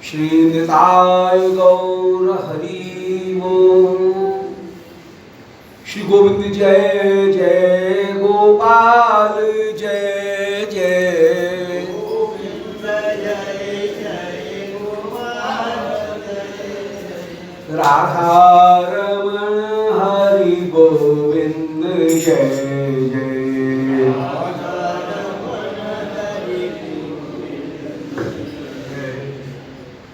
श्री निताय गौर हरि बोल। श्री गोविंद जय जय गोपाल जय जय गोविंद जय जय गोपाल जय। राधा रमण हरि गोविंद जय जय।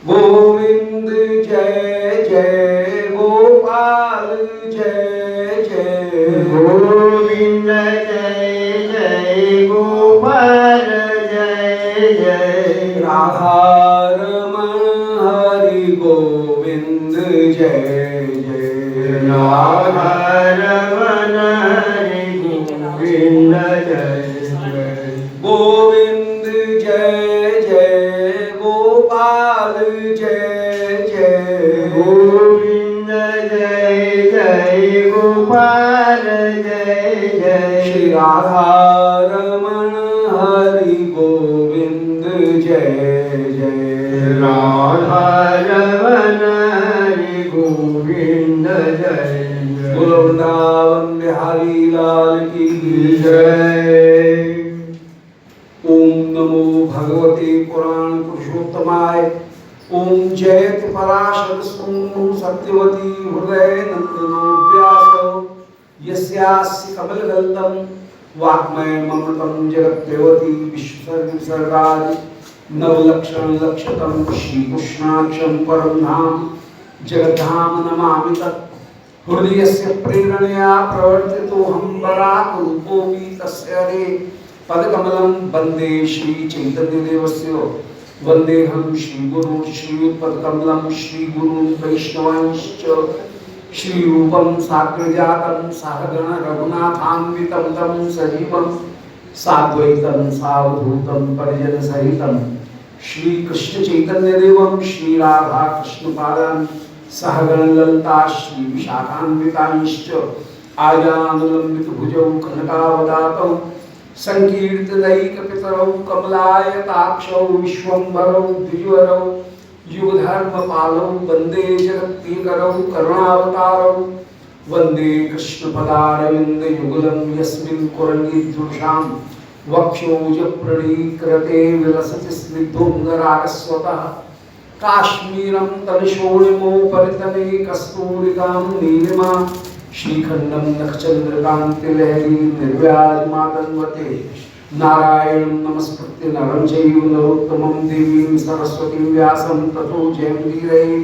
गोविंद जय जय गोपाल जय जय। गोविंद जय जय गोपाल जय जय। राधा रमण हरि गोविंद जय जय। राधा रमण हरि गोविंद जय जय। गोविंद जय जय गोपाल जय जय। गोविंद जय जय गोपाल जय जय। श्री राधा रमण हरि गोविंद जय जय। राधा रमण हरि गोविंद जय जय। बोलो वृंदावन बिहारी लाल की जय। ओम नमो भगवते पुराण पुरुषोत्तमाय। ओम जयति पराशर सूनु सत्यवती हृदय नंदनो व्यास। यस्यास्य कमलगल्तम वाग्मयम् अमृतं जगत्पेवती विश्वसर्गविसर्गादि नवलक्षण लक्षतम श्रीकृष्णाक्षं परं धाम जगद्धाम नमामि तत्। हृदयस्य प्रेरणया प्रवर्तितोऽहं वराहरूपोऽपि तस्य हरे पदकमलं वन्दे श्रीचैतन्यदेवस्य। वन्देऽहं श्रीगुरुं श्रीयुतपदकमलं श्रीगुरुं वैष्णवांश्च। श्रीरूपं साग्रजातं सहगण रघुनाथान्वितं तं सजीवं साद्वैतं सावधूतं परिजनसहितं श्रीकृष्णचैतन्यदेवं श्रीराधाकृष्णपादान् सहगण ललिता श्रीविशाखान्वितांश्च। आजानुलम्बितभुजौ कनकावदातौ संकीर्तनैकपितरौ कमलायताक्षौ विश्वम्भरौ द्विजवरौ युगधर्मपालौ वन्दे जगत्प्रियकरौ करुणावतारौ। वन्दे कृष्णपदारविन्दयुगलं यस्मिन् कुरंगीदृशां वक्षोजप्रणीकृते विलसति स्निग्धोऽङ्गरागस्वतः। काश्मीरं तलशोणिमोपरितले कस्तूरिकां नीलिमा श्रीखण्डं नखचन्द्रकान्तिलहरी निर्व्याजमातन्वते। नारायणं नमस्कृत्य नरं चैव नरोत्तमं देवीं सरस्वतीं व्यासं ततो जयमुदीरये।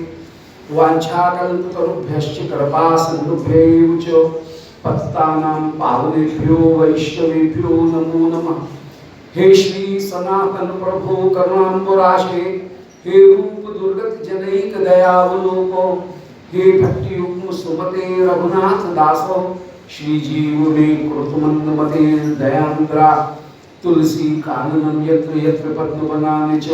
वाञ्छाकल्पतरुभ्यश्च कृपासिन्धुभ्यैव च पतितानां पावनेभ्यो वैष्णवेभ्यो नमो नमः। हे श्री सनातन प्रभो करुणाम्बुराशे। हे रूप दुर्गत जनैक दयावलोको। हे भक्ति युग्म सुमते रघुनाथ दासो। श्री जीव में कृतमंदमते दयांद्रा। तुलसी काननम यत्र यत्र पद्मवनानि च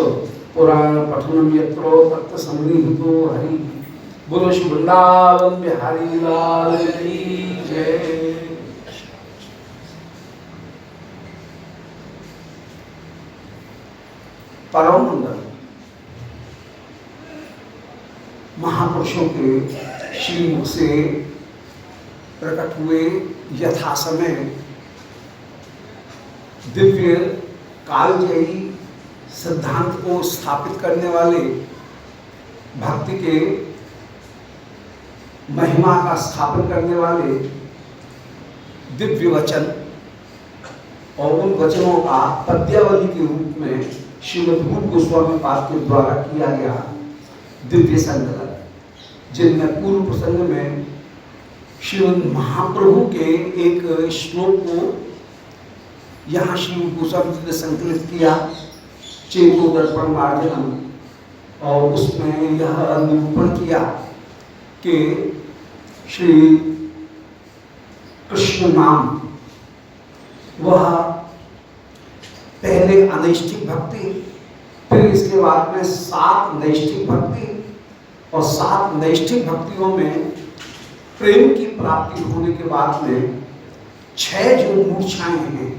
पुराण पठनम यत्र तत्र सन्निहितो हरि। बोलो श्री वृंदावन बिहारी लाल की जय। परम मंगल महापुरुषों के श्रीमुख से प्रकट हुए यथा समय दिव्य कालजयी सिद्धांत को स्थापित करने वाले भक्ति के महिमा का स्थापन करने वाले दिव्य वचन और उन वचनों का पद्यावली के रूप में श्रीमद् रूप गोस्वामी पाद के द्वारा किया गया दिव्य संकलन, जिनमें पूर्व प्रसंग में श्रीमद् महाप्रभु के एक श्लोक को यहाँ श्री गोस्वामी जी ने संकलित किया, चेतो दर्पण मार्जनम, और उसमें यह निरूपण किया कि श्री कृष्ण नाम वह पहले अनैष्ठिक भक्ति, फिर इसके बाद में 7 नैष्ठिक भक्ति, और 7 नैष्ठिक भक्तियों में प्रेम की प्राप्ति होने के बाद में 6 जो मूर्छाएं हैं,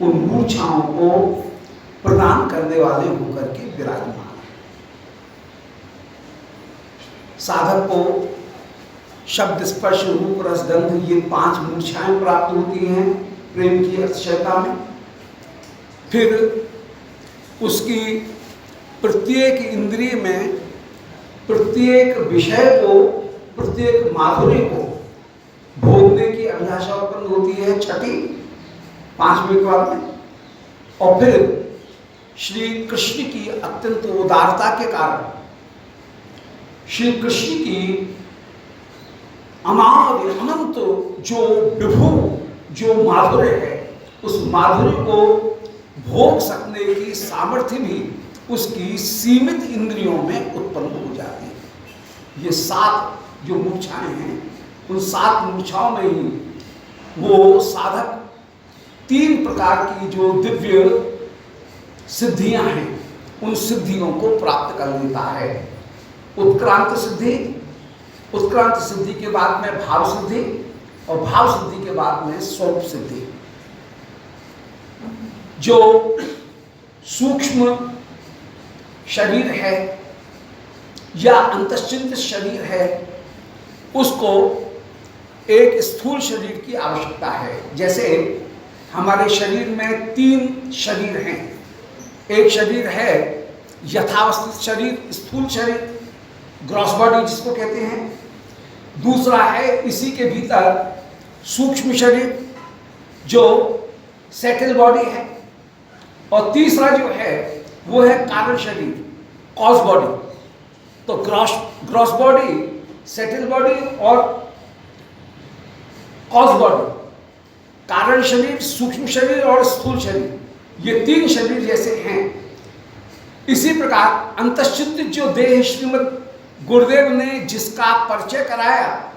उन मूर्छाओं को प्रदान करने वाले होकर के विराजमान है। साधक को शब्द, स्पर्श, रूप, रस, गंध, ये 5 मूर्छाएं प्राप्त होती हैं प्रेम की अतिशयता में। फिर उसकी प्रत्येक इंद्रिय में प्रत्येक विषय को, प्रत्येक माधुर्य को भोगने की अभिलाषा उत्पन्न होती है छठी 5वें काल में। और फिर श्री कृष्ण की अत्यंत उदारता के कारण, श्री कृष्ण की अनादि अनंत जो विभु जो माधुर्य है, उस माधुर्य को भोग सकने की सामर्थ्य भी उसकी सीमित इंद्रियों में उत्पन्न हो जाती है। ये 7 जो मूर्छाएं हैं, उन 7 मूर्छाओं में ही वो साधक 3 प्रकार की जो दिव्य सिद्धियां हैं, उन सिद्धियों को प्राप्त कर लेता है। उत्क्रांत सिद्धि, उत्क्रांत सिद्धि के बाद में भाव सिद्धि, और भाव सिद्धि के बाद में स्वरूप सिद्धि। जो सूक्ष्म शरीर है या अंतश्चिंत शरीर है, उसको एक स्थूल शरीर की आवश्यकता है। जैसे हमारे शरीर में 3 शरीर हैं। एक शरीर है यथावस्थित शरीर, स्थूल शरीर, ग्रॉस बॉडी जिसको कहते हैं। दूसरा है इसी के भीतर सूक्ष्म शरीर जो सेटल बॉडी है। और तीसरा जो है वो है कारण शरीर, कॉज बॉडी। तो ग्रॉस बॉडी, सेटल बॉडी और कॉज बॉडी, कारण शरीर, सूक्ष्म शरीर और स्थूल शरीर, ये 3 शरीर जैसे हैं। इसी प्रकार अंतश्चिंत जो देह श्रीमद गुरुदेव ने जिसका परिचय कराया,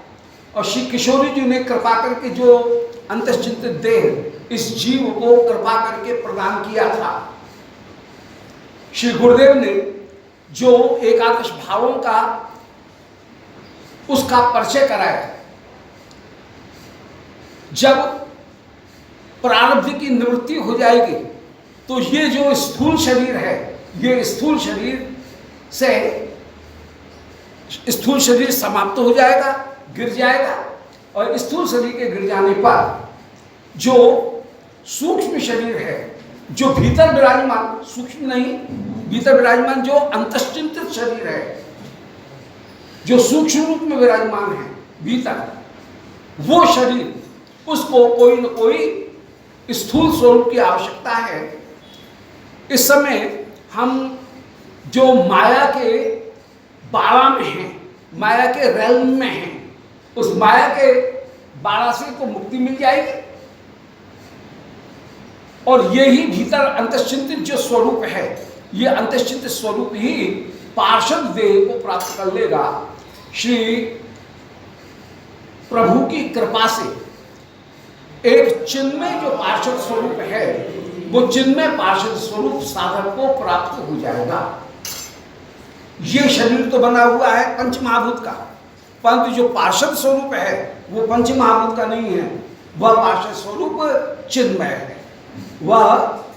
और श्री किशोरी जी ने कृपा करके जो अंतश्चिंत देह इस जीव को कृपा करके प्रदान किया था, श्री गुरुदेव ने जो एकादश भावों का उसका परिचय कराया। जब प्रारब्ध की निवृत्ति हो जाएगी तो ये जो स्थूल शरीर है, ये स्थूल शरीर से स्थूल शरीर समाप्त हो जाएगा, गिर जाएगा। और स्थूल शरीर के गिर जाने पर जो सूक्ष्म शरीर है, जो भीतर विराजमान, सूक्ष्म नहीं, भीतर विराजमान जो अंतश्चिंतित शरीर है, जो सूक्ष्म रूप में विराजमान है भीतर, वो शरीर, उसको कोई न कोई स्थूल स्वरूप की आवश्यकता है। इस समय हम जो माया के बाड़ा में हैं, माया के रेल्म में हैं, उस माया के बाड़ा से को मुक्ति मिल जाएगी। और यही भीतर अंतश्चिंतित जो स्वरूप है, ये अंतश्चिंतित स्वरूप ही पार्षद देह को प्राप्त कर लेगा। श्री प्रभु की कृपा से एक चिन्मय जो पार्षद स्वरूप है, वो चिन्मय पार्षद स्वरूप साधक को प्राप्त हो जाएगा। ये शरीर तो बना हुआ है पंचमहाभूत का, परंतु जो पार्षद स्वरूप है वो पंचमहाभूत का नहीं है, वह पार्षद स्वरूप चिन्मय है, वह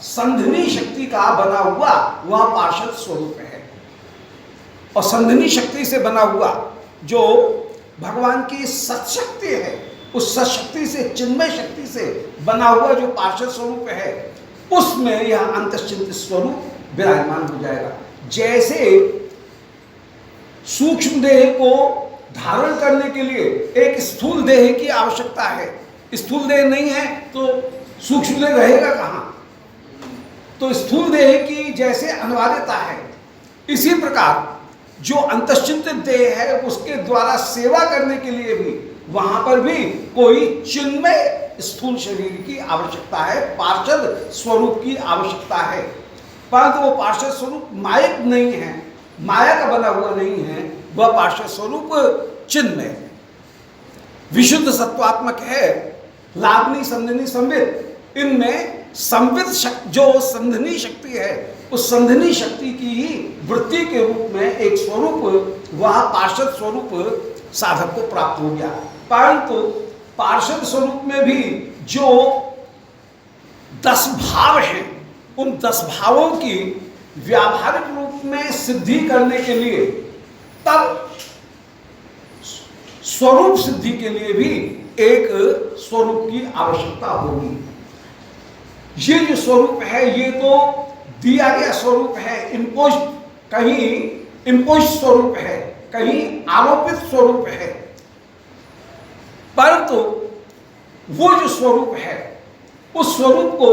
संधिनी शक्ति का बना हुआ वह पार्षद स्वरूप है। और संधिनी शक्ति से बना हुआ जो भगवान की सत्शक्ति है, उस सत्शक्ति से, चिन्मय शक्ति से बना हुआ जो पार्षद स्वरूप है, उसमें यह अंतश्चिंत स्वरूप विराजमान हो जाएगा। जैसे सूक्ष्म देह को धारण करने के लिए एक स्थूल देह की आवश्यकता है, स्थूल देह नहीं है तो सूक्ष्म देह रहेगा कहाँ? तो स्थूल देह की जैसे अनिवार्यता है, इसी प्रकार जो अंतश्चिंतित देह है उसके द्वारा सेवा करने के लिए भी वहां पर भी कोई चिन्मय स्थूल शरीर की आवश्यकता है, पार्षद स्वरूप की आवश्यकता है। परंतु वो पार्षद स्वरूप मायक नहीं है, माया का बना हुआ नहीं है, वह पार्षद स्वरूप चिन्मय विशुद्ध सत्वात्मक है। लावनी, संधिनी, संवित, इनमें संवित जो संधिनी शक्ति है, उस संधिनी शक्ति की ही वृत्ति के रूप में एक स्वरूप, वह पार्षद स्वरूप साधक को प्राप्त हो गया। परंतु पार्षद स्वरूप में भी जो 10 भाव हैं, उन 10 भावों की व्यावहारिक रूप में सिद्धि करने के लिए, तब स्वरूप सिद्धि के लिए भी एक स्वरूप की आवश्यकता होगी। ये जो स्वरूप है ये तो दिया गया स्वरूप है, इम्पोज्ड, कहीं इम्पोज्ड स्वरूप है, कहीं आरोपित स्वरूप है, परंतु वो जो स्वरूप है उस स्वरूप को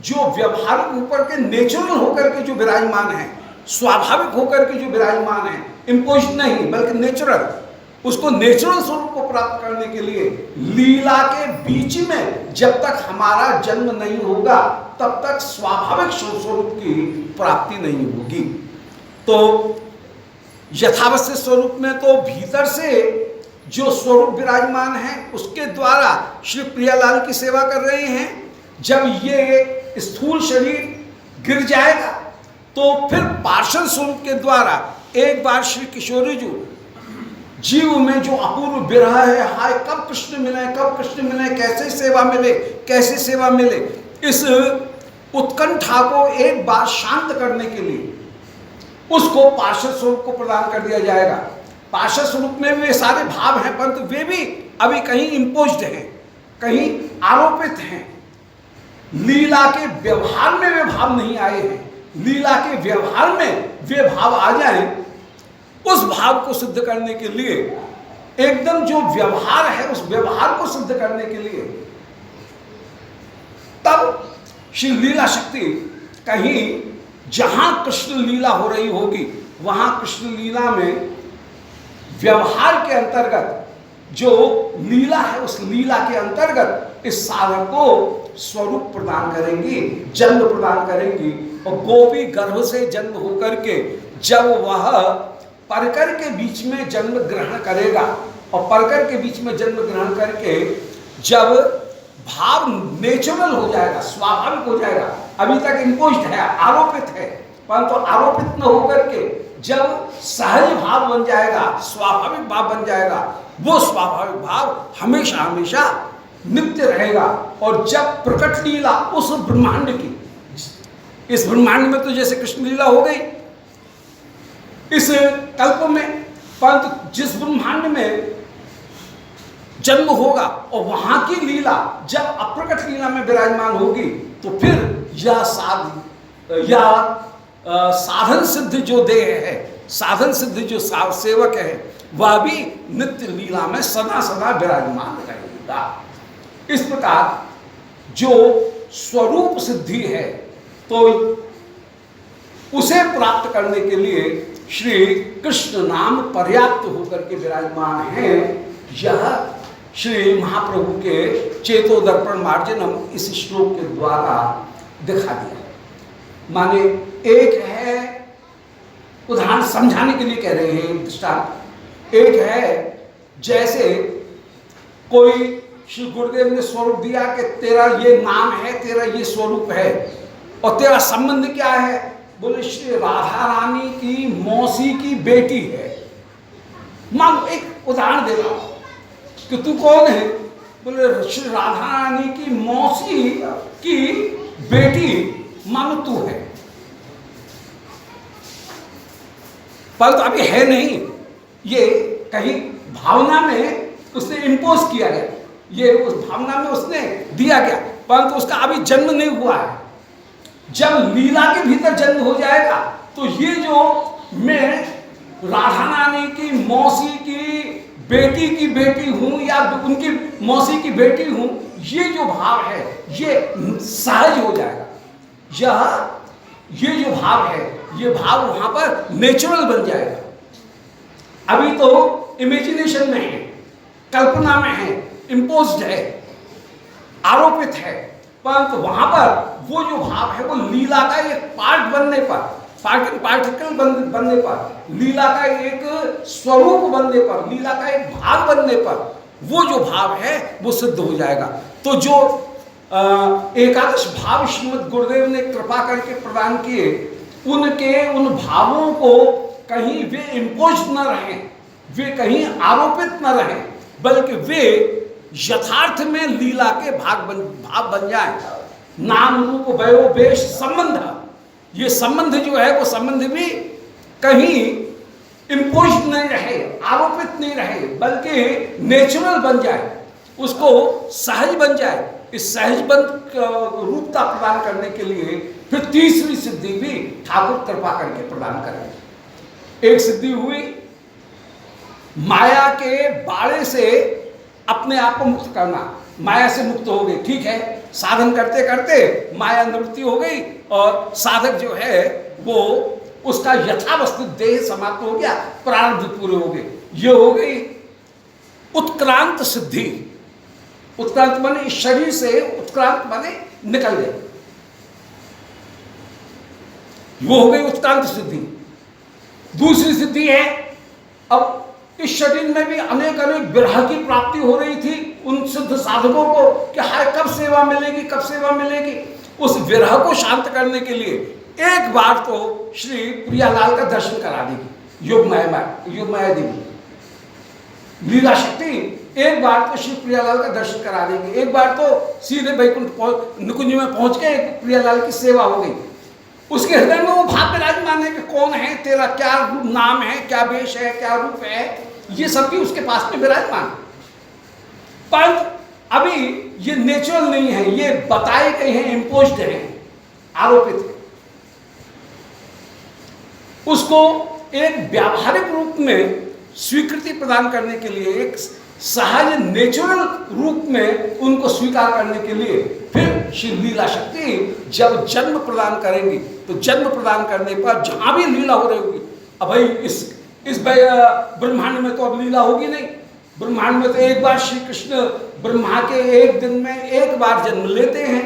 जो व्यवहारिक ऊपर के नेचुरल होकर के जो विराजमान है, स्वाभाविक होकर के जो विराजमान है, इम्पोज्ड नहीं बल्कि नेचुरल, उसको नेचुरल स्वरूप को प्राप्त करने के लिए लीला के बीच में जब तक हमारा जन्म नहीं होगा तब तक स्वाभाविक स्वरूप की प्राप्ति नहीं होगी। तो यथावस्थित स्वरूप में तो भीतर से जो स्वरूप विराजमान है उसके द्वारा श्री प्रियालाल की सेवा कर रहे हैं। जब ये स्थूल शरीर गिर जाएगा तो फिर पार्षद स्वरूप के द्वारा एक बार श्री किशोरी जी जीव में जो अपूर्व विरह है, हाय कब कृष्ण मिले, कब कृष्ण मिले, कैसे सेवा मिले, कैसे सेवा मिले, इस उत्कंठा को एक बार शांत करने के लिए उसको पार्षद स्वरूप को प्रदान कर दिया जाएगा। पार्षद स्वरूप में वे सारे भाव हैं परंतु वे भी अभी कहीं इम्पोज्ड हैं, कहीं आरोपित हैं। लीला के व्यवहार में वे भाव नहीं आए हैं। लीला के व्यवहार में वे भाव आ जाएं, उस भाव को सिद्ध करने के लिए, एकदम जो व्यवहार है उस व्यवहार को सिद्ध करने के लिए तब श्री लीला शक्ति कहीं जहां कृष्ण लीला हो रही होगी वहां कृष्ण लीला में व्यवहार के अंतर्गत जो लीला है उस लीला के अंतर्गत इस साधक को स्वरूप प्रदान करेंगी, जन्म प्रदान करेंगी। और गोपी गर्भ से जन्म होकर के जब वह परकर के बीच में जन्म ग्रहण करेगा और परकर के बीच में जन्म ग्रहण करके जब भाव नेचुरल हो जाएगा, स्वाभाविक हो जाएगा, अभी तक इम्पोज्ड है, आरोपित है, परंतु आरोपित न होकर के जब सहज भाव बन जाएगा, स्वाभाविक भाव बन जाएगा, वो स्वाभाविक भाव हमेशा हमेशा नित्य रहेगा। और जब प्रकट लीला उस ब्रह्मांड की, इस ब्रह्मांड में तो जैसे कृष्ण लीला हो गई इस कल्प में, परंतु जिस ब्रह्मांड में जन्म होगा और वहां की लीला जब अप्रकट लीला में विराजमान होगी तो फिर यह साधन सिद्ध जो देह है, साधन सिद्ध जो सेवक है, वह भी नित्य लीला में सदा सदा विराजमान रहेगा। इस प्रकार जो स्वरूप सिद्धि है तो उसे प्राप्त करने के लिए श्री कृष्ण नाम पर्याप्त होकर के विराजमान है। यह श्री महाप्रभु के चेतो दर्पण मार्जनम इस श्लोक के द्वारा दिखा दिया। माने एक है, उदाहरण समझाने के लिए कह रहे हैं दृष्टांत, एक है जैसे कोई श्री गुरुदेव ने स्वरूप दिया कि तेरा ये नाम है, तेरा ये स्वरूप है और तेरा संबंध क्या है, बोले श्री राधा रानी की मौसी की बेटी है। मान एक उदाहरण दे रहा हूं कि तू कौन है, बोले श्री राधा रानी की मौसी की बेटी मानो तू है, परंतु अभी है नहीं, ये कहीं भावना में उसने इम्पोज किया गया, ये उस भावना में उसने दिया गया, परंतु उसका अभी जन्म नहीं हुआ है। जब लीला के भीतर जन्म हो जाएगा तो ये जो मैं राधा रानी की मौसी की बेटी हूं या उनकी मौसी की बेटी हूं, ये जो भाव है ये सहज हो जाएगा। ये जो भाव है ये भाव वहां पर नेचुरल बन जाएगा। अभी तो इमेजिनेशन में है, कल्पना में है, इम्पोज्ड है, आरोपित है, परंतु वहां पर वो जो भाव है वो लीला का एक पार्ट बनने पर, पार्टिकल बनने पर, लीला का एक स्वरूप बनने पर, लीला का एक भाग बनने पर वो जो भाव है वो सिद्ध हो जाएगा। तो जो एकादश भाव श्रीमद् गुरुदेव ने कृपा करके प्रदान किए, उनके उन भावों को कहीं वे इम्पोज न रहें, वे कहीं आरोपित न रहें, बल्कि वे यथार्थ में लीला के भाव बन जाएं। नाम रूप वयो वेश संबंध, ये संबंध जो है वो संबंध भी कहीं इम्पोज नहीं रहे, आरोपित नहीं रहे, बल्कि नेचुरल बन जाए, उसको सहज बन जाए। इस सहज बंद रूपता प्रदान करने के लिए फिर तीसरी सिद्धि भी ठाकुर कृपा करके प्रदान करेंगे। एक सिद्धि हुई माया के बाड़े से अपने आप को मुक्त करना, माया से मुक्त हो गई, ठीक है, साधन करते करते माया निवृत्ति हो गई और साधक जो है वो उसका यथावस्थित देह समाप्त हो गया, प्रारब्ध पूरे हो गए। ये हो गई उत्क्रांत सिद्धि। उत्क्रांत माने इस शरीर से उत्क्रांत माने निकल गए, वो हो गई उत्क्रांत सिद्धि। दूसरी सिद्धि है, अब इस शरीर में भी अनेक अनेक विरह की प्राप्ति हो रही थी उन सिद्ध साधकों को कि हाय कब सेवा मिलेगी, कब सेवा मिलेगी। उस विरह को शांत करने के लिए एक बार तो श्री प्रियालाल का दर्शन करा देगी योगमाया देवी लीला शक्ति, एक बार तो श्री प्रियालाल का दर्शन करा देंगे, एक बार तो सीधे वैकुंठ निकुंज में पहुंच के प्रियालाल की सेवा हो गई। उसके हृदय में वो भाव विराजमान है कि कौन है तेरा, क्या नाम है, क्या वेश है, क्या रूप है, ये सब भी उसके पास में विराजमान। पर अभी ये नेचुरल नहीं है, ये बताए गए हैं, इम्पोज्ड है, आरोपित है। उसको एक व्यावहारिक रूप में स्वीकृति प्रदान करने के लिए, एक सहज नेचुरल रूप में उनको स्वीकार करने के लिए फिर श्री लीला शक्ति जब जन्म प्रदान करेंगी, तो जन्म प्रदान करने पर जहां भी लीला हो रही होगी, अब भाई इस ब्रह्मांड में तो अब लीला होगी नहीं। ब्रह्मांड में तो एक बार श्री कृष्ण ब्रह्मा के एक दिन में एक बार जन्म लेते हैं,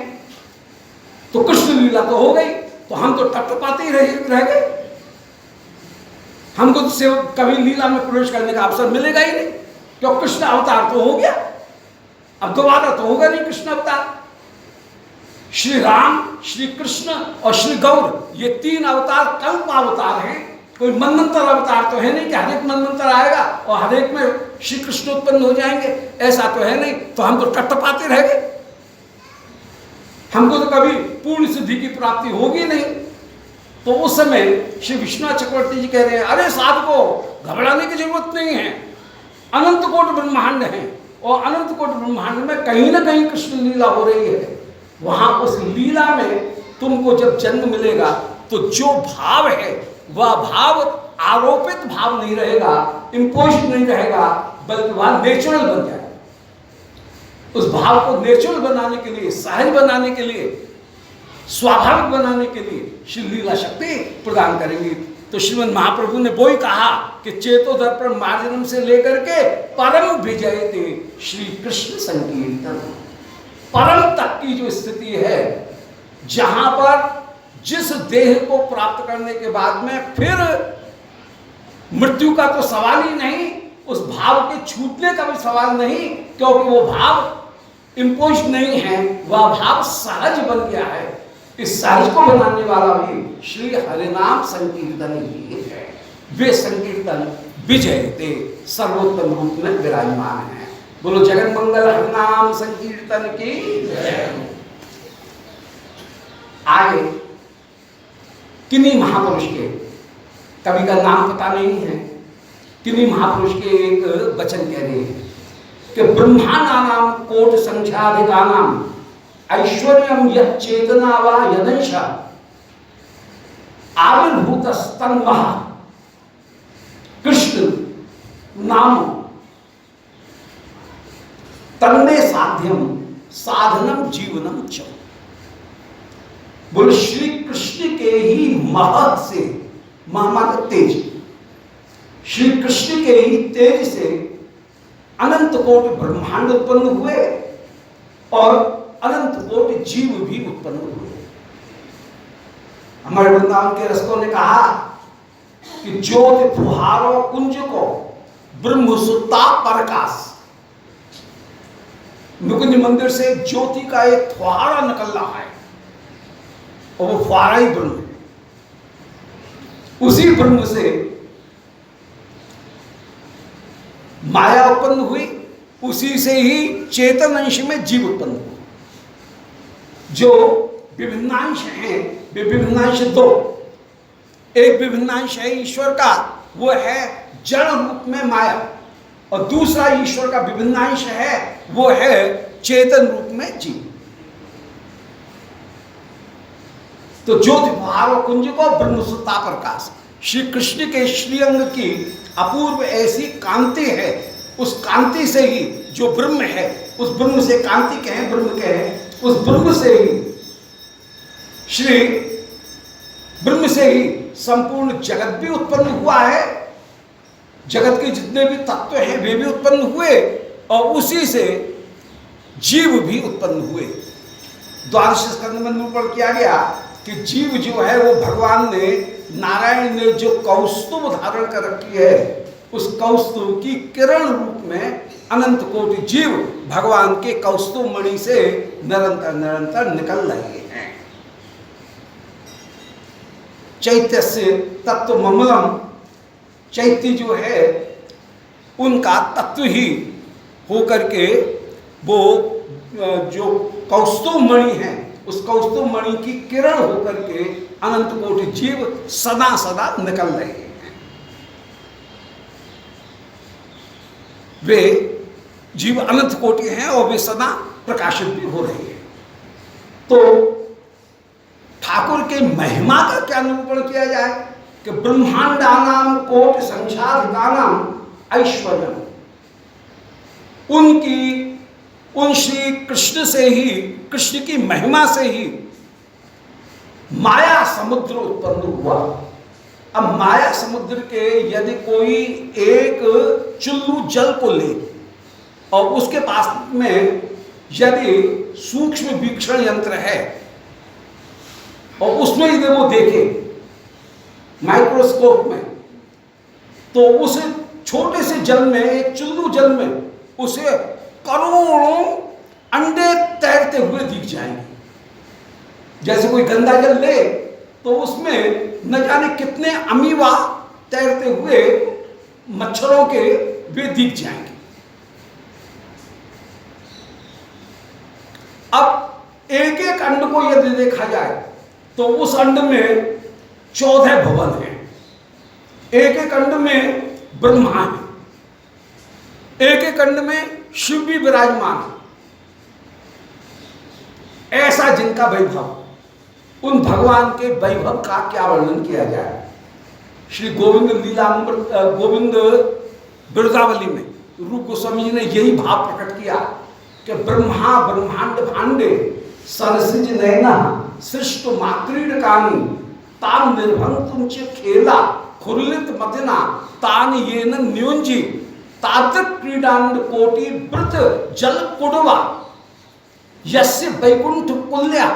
तो कृष्ण लीला तो हो गई, तो हम तो टपटपाते ही रह गए, हमको तो कभी लीला में प्रवेश करने का अवसर मिलेगा ही नहीं, क्योंकि कृष्ण अवतार तो हो गया, अब दोबारा तो होगा नहीं कृष्ण अवतार। श्री राम, श्री कृष्ण और श्री गौर, ये तीन अवतार कल्प अवतार हैं, कोई मनवंतर अवतार तो है नहीं कि हर एक मनवंतर आएगा और हर एक में श्री कृष्ण उत्पन्न हो जाएंगे, ऐसा तो है नहीं। तो हम तो टपटपाते रह गए, हमको तो कभी पूर्ण सिद्धि की प्राप्ति होगी नहीं। तो उस समय श्री विश्वनाथ चक्रवर्ती जी कह रहे हैं, अरे साधको घबराने की जरूरत नहीं है, अनंत कोट ब्रह्मांड है और अनंत कोट ब्रह्मांड में कहीं ना कहीं कृष्ण लीला हो रही है। वहां उस लीला में तुमको जब जन्म मिलेगा तो जो भाव है वह भाव आरोपित भाव नहीं रहेगा, इम्पोज नहीं रहेगा, बल्कि वह नेचुरल बन जाएगा। उस भाव को नेचुरल बनाने के लिए, सहज बनाने के लिए, स्वाभाविक बनाने के लिए श्री लीला शक्ति प्रदान करेंगी। तो श्रीमद् महाप्रभु ने वो ही कहा कि चेतो दर्पण मार्जनम से लेकर के परम विजय थे श्री कृष्ण संकीर्तन, परम तक की जो स्थिति है, जहां पर जिस देह को प्राप्त करने के बाद में फिर मृत्यु का तो सवाल ही नहीं, उस भाव के छूटने का भी सवाल नहीं, क्योंकि वो भाव इम्पोज नहीं है, वह भाव सहज बन गया है। इस सहज को बनाने वाला भी श्री हरिनाम संकीर्तन ही है। वे संकीर्तन विजय थे सर्वोत्तम रूप में विराजमान है। बोलो जगन मंगल हरिनाम संकीर्तन की जय। आगे किन्हीं महापुरुष के, कवि का नाम पता नहीं है, किन्हीं महापुरुष के एक वचन कह रहे हैं कि ब्रह्मांडानाम कोट संख्याधिकानाम ऐश्वर्यम यत् चेतना वा यदंश आविर्भूतस्तन्वः कृष्ण नाम तन्मे साध्यम साधनम जीवनम च। बोले श्री कृष्ण के ही महत से, महामत तेज, श्री कृष्ण के ही तेज से अनंत कोटि ब्रह्मांड उत्पन्न हुए और अनंत कोटि जीव भी उत्पन्न हुए। हमारे वृंदावन के रस्तों ने कहा कि ज्योति फुहारो कुंज को ब्रह्म सुता प्रकाश। निकुंज मंदिर से ज्योति का एक फुहारा निकल रहा है और वो फुहारा ही ब्रह्म है। उसी ब्रह्म से माया उत्पन्न हुई, उसी से ही चेतन अंश में जीव उत्पन्न हुआ। जो विभिन्नांश हैं वे विभिन्नांश दो। एक विभिन्नांश है ईश्वर का, वो है जड़ रूप में माया, और दूसरा ईश्वर का विभिन्नांश है वो है चेतन रूप में जीव। तो ज्योति भाव कुंज को ब्रह्म सुता प्रकाश, श्री कृष्ण के श्रीअंग की अपूर्व ऐसी कांति है, उस कांति से ही जो ब्रह्म है, उस ब्रह्म से कांति कहें ब्रह्म कहें, उस ब्रह्म से ही श्री ब्रह्म से ही संपूर्ण जगत भी उत्पन्न हुआ है, जगत के जितने भी तत्व हैं वे भी उत्पन्न हुए, और उसी से जीव भी उत्पन्न हुए। द्वादश स्कंध में निरूपण किया गया कि जीव जो है वो भगवान ने, नारायण ने जो कौस्तुभ धारण कर रखी है, उस कौस्तुभ की किरण रूप में अनंत कोटि जीव भगवान के कौस्तुभ मणि से निरंतर निरंतर निकल रहे हैं। चैत्य से तत्व ममलम, चैत्य जो है उनका तत्व ही होकर के वो जो कौस्तुभ मणि है, उस कौस्तुभ मणि की किरण होकर के अनंत कोटि जीव सदा सदा निकल रहे हैं। वे जीव अनंत कोटि हैं और वे सदा प्रकाशित भी हो रहे हैं। तो ठाकुर के महिमा का क्या निरूपण किया जाए कि ब्रह्मांडानाम कोटि संख्याधिकानाम ऐश्वर्यम, उन श्री कृष्ण से ही, कृष्ण की महिमा से ही माया समुद्र उत्पन्न हुआ। अब माया समुद्र के यदि कोई एक चुल्लू जल को ले और उसके पास में यदि सूक्ष्म वीक्षण यंत्र है और उसमें यदि वो देखे माइक्रोस्कोप में, तो उस छोटे से जल में, एक चुल्लू जल में उसे करोड़ों अंडे तैरते हुए दिख जाएंगे। जैसे कोई गंदा जल ले तो उसमें न जाने कितने अमीबा तैरते हुए मच्छरों के वे दिख जाएंगे। अब एक एक अंड को यदि देखा जाए तो उस अंड में 14 भवन हैं, एक एक अंड में ब्रह्मा है, एक एक अंड में शिव भी विराजमान है। ऐसा जिनका वैभव, उन भगवान के वैभव का क्या वर्णन किया जाए। श्री गोविंद लीलामृत, गोविंद बिरदावली में रूप गोस्वामी जी ने यही भाव प्रकट किया कि ब्रह्मा ब्रह्मांड भांडे सरसिज नैना सृष्ट माक्रीडकानि तान निर्भंतुम च खेला खुरलित मतिना तान येन न्योंजी तादृक क्रीडांड कोटि वृत जल कुडवा यस्य वैकुंठ कुल्या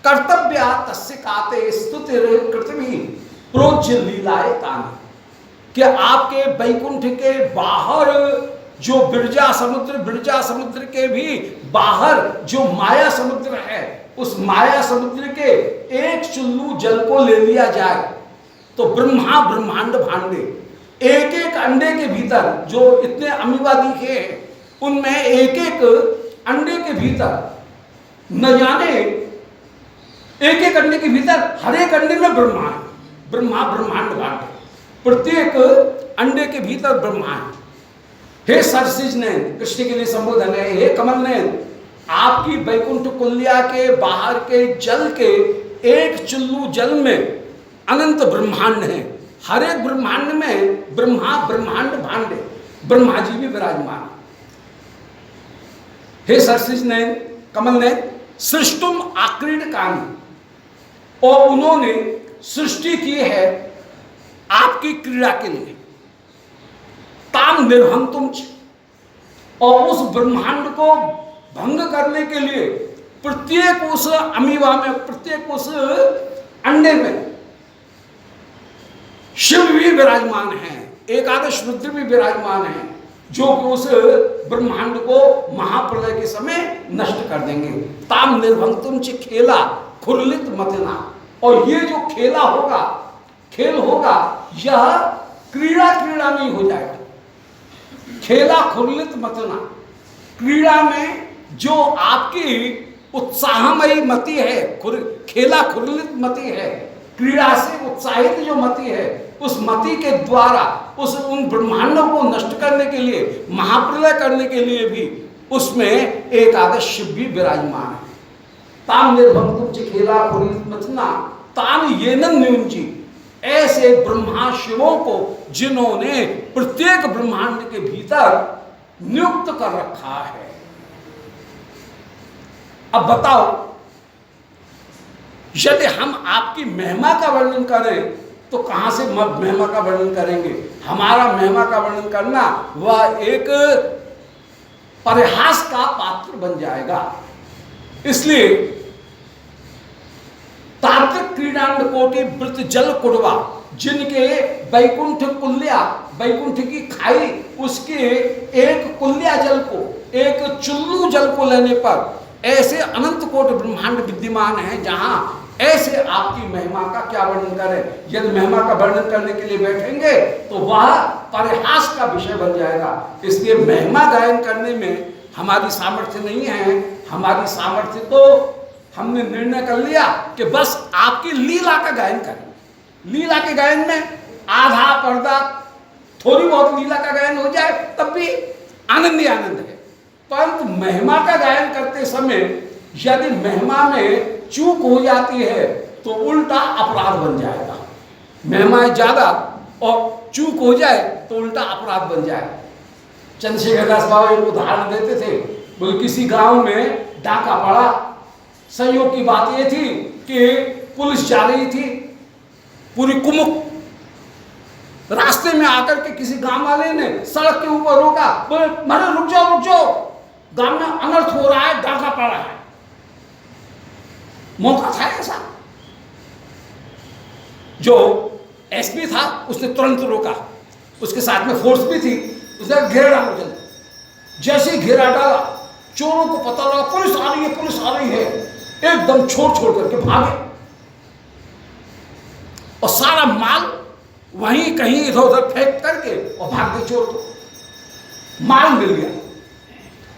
कर्तव्या तस्य काते स्तुतिर कृतवी प्रोज्य लीलाए तान। कि आपके वैकुंठ के बाहर जो बिरजा समुद्र के भी बाहर जो माया समुद्र है, उस माया समुद्र के एक चुल्लू जल को ले लिया जाए तो ब्रह्मा ब्रह्मांड भांडे, एक एक अंडे के भीतर जो इतने अमीबा दिखे हैं, उनमें एक एक अंडे के भीतर न जाने एक एक अंडे के भीतर हर एक अंडे में ब्रह्मा है, ब्रह्मा ब्रह्मांड भांडे, प्रत्येक अंडे के भीतर ब्रह्मा है। हे सरसिज नयन, कृष्ण के लिए संबोधन है, हे कमल नयन, आपकी वैकुंठ कुल्या के बाहर के जल के एक चुल्लू जल में अनंत ब्रह्मांड है, हर एक ब्रह्मांड में ब्रह्मा ब्रह्मांड भांडे, ब्रह्मा जी भी विराजमान। हे सरसिज नयन, कमल नयन, सृष्टुम आक्रीड कानी, और उन्होंने सृष्टि की है आपकी क्रीड़ा के लिए। ताम निर्भंतुम, और उस ब्रह्मांड को भंग करने के लिए प्रत्येक उस अमीबा में, प्रत्येक उस अंडे में शिव भी विराजमान है, एकादश रुद्र भी विराजमान है, जो कि उस ब्रह्मांड को महाप्रलय के समय नष्ट कर देंगे। ताम निर्भंतुम च खेला खुरलित मतना, और ये जो खेला होगा, खेल होगा, यह क्रीड़ा क्रीड़ा नहीं हो जाएगा। खेला खुरलित मतना, क्रीड़ा में जो आपकी उत्साहमयी मति है, खेला खुरलित मति है, क्रीड़ा से उत्साहित जो मति है, उस मति के द्वारा उन ब्रह्मांडों को नष्ट करने के लिए, महाप्रलय करने के लिए भी उसमें एकादश शिव भी विराजमान है। ताम निर्भंतुम खेला खुरलित मतना तान ये न्यूनजी, ऐसे ब्रह्मा शिवों को जिन्होंने प्रत्येक ब्रह्मांड के भीतर नियुक्त कर रखा है। अब बताओ, यदि हम आपकी महिमा का वर्णन करें तो कहां से महिमा का वर्णन करेंगे? हमारा महिमा का वर्णन करना वह एक परिहास का पात्र बन जाएगा। इसलिए तात्विक क्रीडांड कोटि वृत जल कुड़वा, जिनके वैकुंठ कुल्या, वैकुंठ की खाई, उसके एक कुल्या जल को, एक चुल्लू जल को लेने पर ऐसे अनंत कोटि ब्रह्मांड विद्यमान है, जहां ऐसे आपकी महिमा का क्या वर्णन करें? यदि महिमा का वर्णन करने के लिए बैठेंगे तो वह परिहास का विषय बन जाएगा। इसलिए महिमा गायन करने में हमारी सामर्थ्य नहीं है। हमारी सामर्थ्य तो हमने निर्णय कर लिया कि बस आपकी लीला का गायन करें। लीला के गायन में आधा पर्दा, थोड़ी बहुत लीला का गायन हो जाए तब भी आनंद ही आनंद है। परंतु महिमा का गायन करते समय यदि महिमा में चूक हो जाती है तो उल्टा अपराध बन जाएगा। महिमा ज्यादा और चूक हो जाए तो उल्टा अपराध बन जाए। चंद्रशेखर दास बाबा एक उदाहरण देते थे, बोले किसी गांव में डाका पड़ा। संयोग की बात ये थी कि पुलिस जा रही थी पूरी कुमुक, रास्ते में आकर के किसी गांव वाले ने सड़क के ऊपर रोका, बोले मारे रुक जाओ, गांव में अनर्थ हो रहा है, डाका पड़ा है। मौका था ऐसा, जो एसपी था उसने तुरंत रोका, उसके साथ में फोर्स भी थी, उसने घेरा डालो जल्दी। जैसे ही घेरा डाला, चोरों को पता लगा पुलिस आ रही है, एकदम छोड़ करके भागे और सारा माल वहीं कहीं इधर उधर फेंक करके और भाग गए चोर। तो माल मिल गया।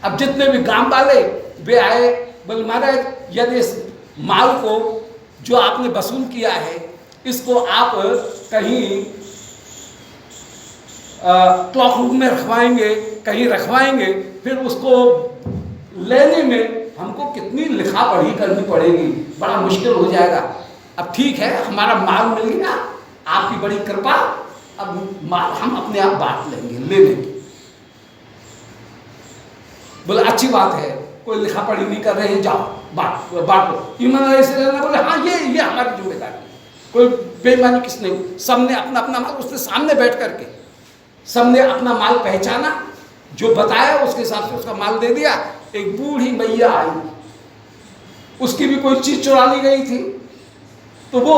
अब जितने भी गांव वाले वे आए, बोले महाराज यदि इस माल को जो आपने वसूल किया है इसको आप कहीं क्लॉक रूम में रखवाएंगे, कहीं रखवाएंगे, फिर उसको लेने में हमको कितनी लिखा पढ़ी करनी पड़ेगी, बड़ा मुश्किल हो जाएगा। अब ठीक है, हमारा माल मिल गया, आपकी बड़ी कृपा, अब माल हम अपने आप बांट लेंगे, ले लेंगे। बोले अच्छी बात है, कोई लिखा पढ़ी नहीं कर रहे हैं, जाओ बांटो। ईमानदारी से लेना। बोले हाँ ये हमारी जिम्मेदारी, कोई बेईमानी किस नहीं। सबने अपना अपना माल, उसके सामने बैठ करके सबने अपना माल पहचाना, जो बताया उसके हिसाब से उसका माल दे दिया। एक बूढ़ी मैया आई, उसकी भी कोई चीज चुरा ली गई थी, तो वो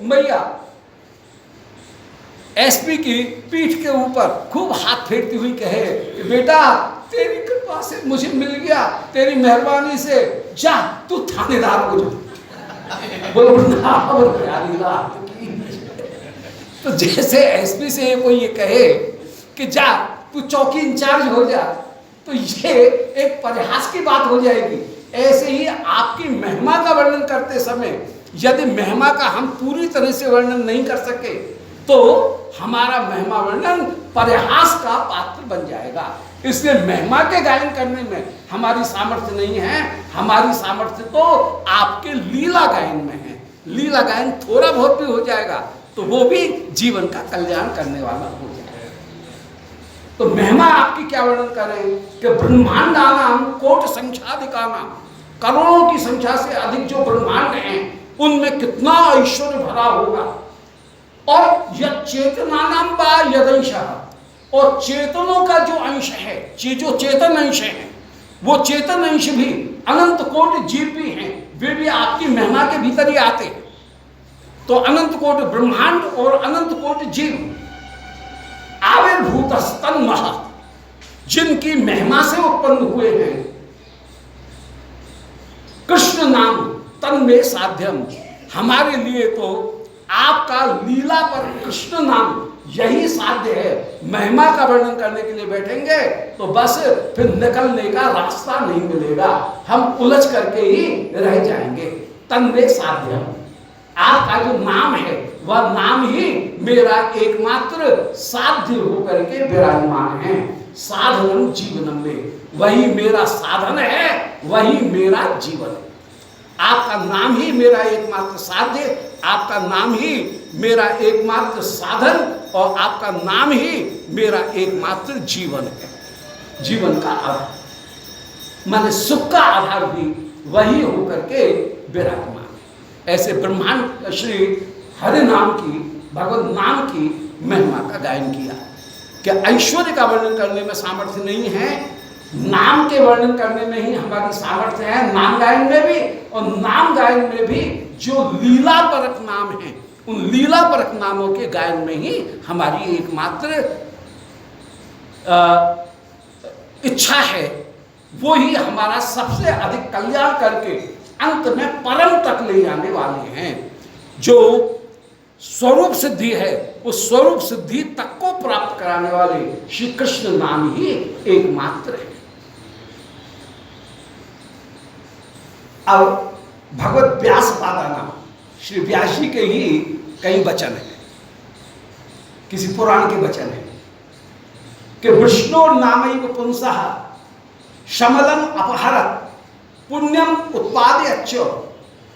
मैया एसपी की पीठ के ऊपर खूब हाथ फेरती हुई कहे कि बेटा तेरी कृपा से मुझे मिल गया, तेरी मेहरबानी से, जा तू थानेदार हो जा। बोलो तो जैसे एसपी से कोई ये कहे कि जा तू चौकी इंचार्ज हो जा, तो ये एक परिहास की बात हो जाएगी। ऐसे ही आपकी महिमा का वर्णन करते समय यदि महिमा का हम पूरी तरह से वर्णन नहीं कर सके तो हमारा महिमा वर्णन परिहास का पात्र बन जाएगा। इसलिए महिमा के गायन करने में हमारी सामर्थ्य नहीं है। हमारी सामर्थ्य तो आपके लीला गायन में है। लीला गायन थोड़ा बहुत भी हो जाएगा तो वो भी जीवन का कल्याण करने वाला हो जाएगा। तो महिमा आपकी क्या वर्णन करें कि ब्रह्मांडानाम कोट संख्याधिकानाम, करोड़ों की संख्या से अधिक जो ब्रह्मांड हैं उनमें कितना ऐश्वर्य भरा होगा। और यह चेतनानाम बा यदंशः, और चेतनों का जो अंश है, जो चेतन अंश है, वो चेतन अंश भी अनंत कोटि जीव भी हैं, वे भी आपकी महिमा के भीतर ही आते हैं। तो अनंत कोटि ब्रह्मांड और अनंत कोटि जीव आविर्भूतस्तन महा, जिनकी महिमा से उत्पन्न हुए हैं। कृष्ण नाम तन में साध्यम, हमारे लिए तो आपका लीला पर कृष्ण नाम यही साध्य है। महिमा का वर्णन करने के लिए बैठेंगे तो बस फिर निकलने का रास्ता नहीं मिलेगा, हम उलझ करके ही रह जाएंगे। तन्मे साध्य, आपका जो नाम है वह नाम ही मेरा एकमात्र साध्य होकर के विराजमान है। साधनम जीवनम में, वही मेरा साधन है, वही मेरा जीवन है। आपका नाम ही मेरा एकमात्र साध्य, आपका नाम ही मेरा एकमात्र साधन और आपका नाम ही मेरा एकमात्र जीवन है। जीवन का आधार माने सुख का आधार भी वही होकर के विराजमान है। ऐसे ब्रह्मांड श्री हरि नाम की, भगवत नाम की महिमा का गायन किया। क्या ऐश्वर्य का वर्णन करने में सामर्थ्य नहीं है, नाम के वर्णन करने में ही हमारी सामर्थ्य है, नाम गायन में भी। और नाम गायन में भी जो लीला परक नाम है, उन लीला परक नामों के गायन में ही हमारी एकमात्र इच्छा है। वो ही हमारा सबसे अधिक कल्याण करके अंत में परम तक ले जाने वाले हैं। जो स्वरूप सिद्धि है, उस स्वरूप सिद्धि तक को प्राप्त कराने वाले श्री कृष्ण नाम ही एकमात्र है। अब भगवत व्यास पादाना, श्री व्यास जी के ही कई वचन हैं, किसी पुराण के वचन हैं कि विष्णु नामैव पुंसः शमलम अपहरत पुण्यम उत्पाद्य च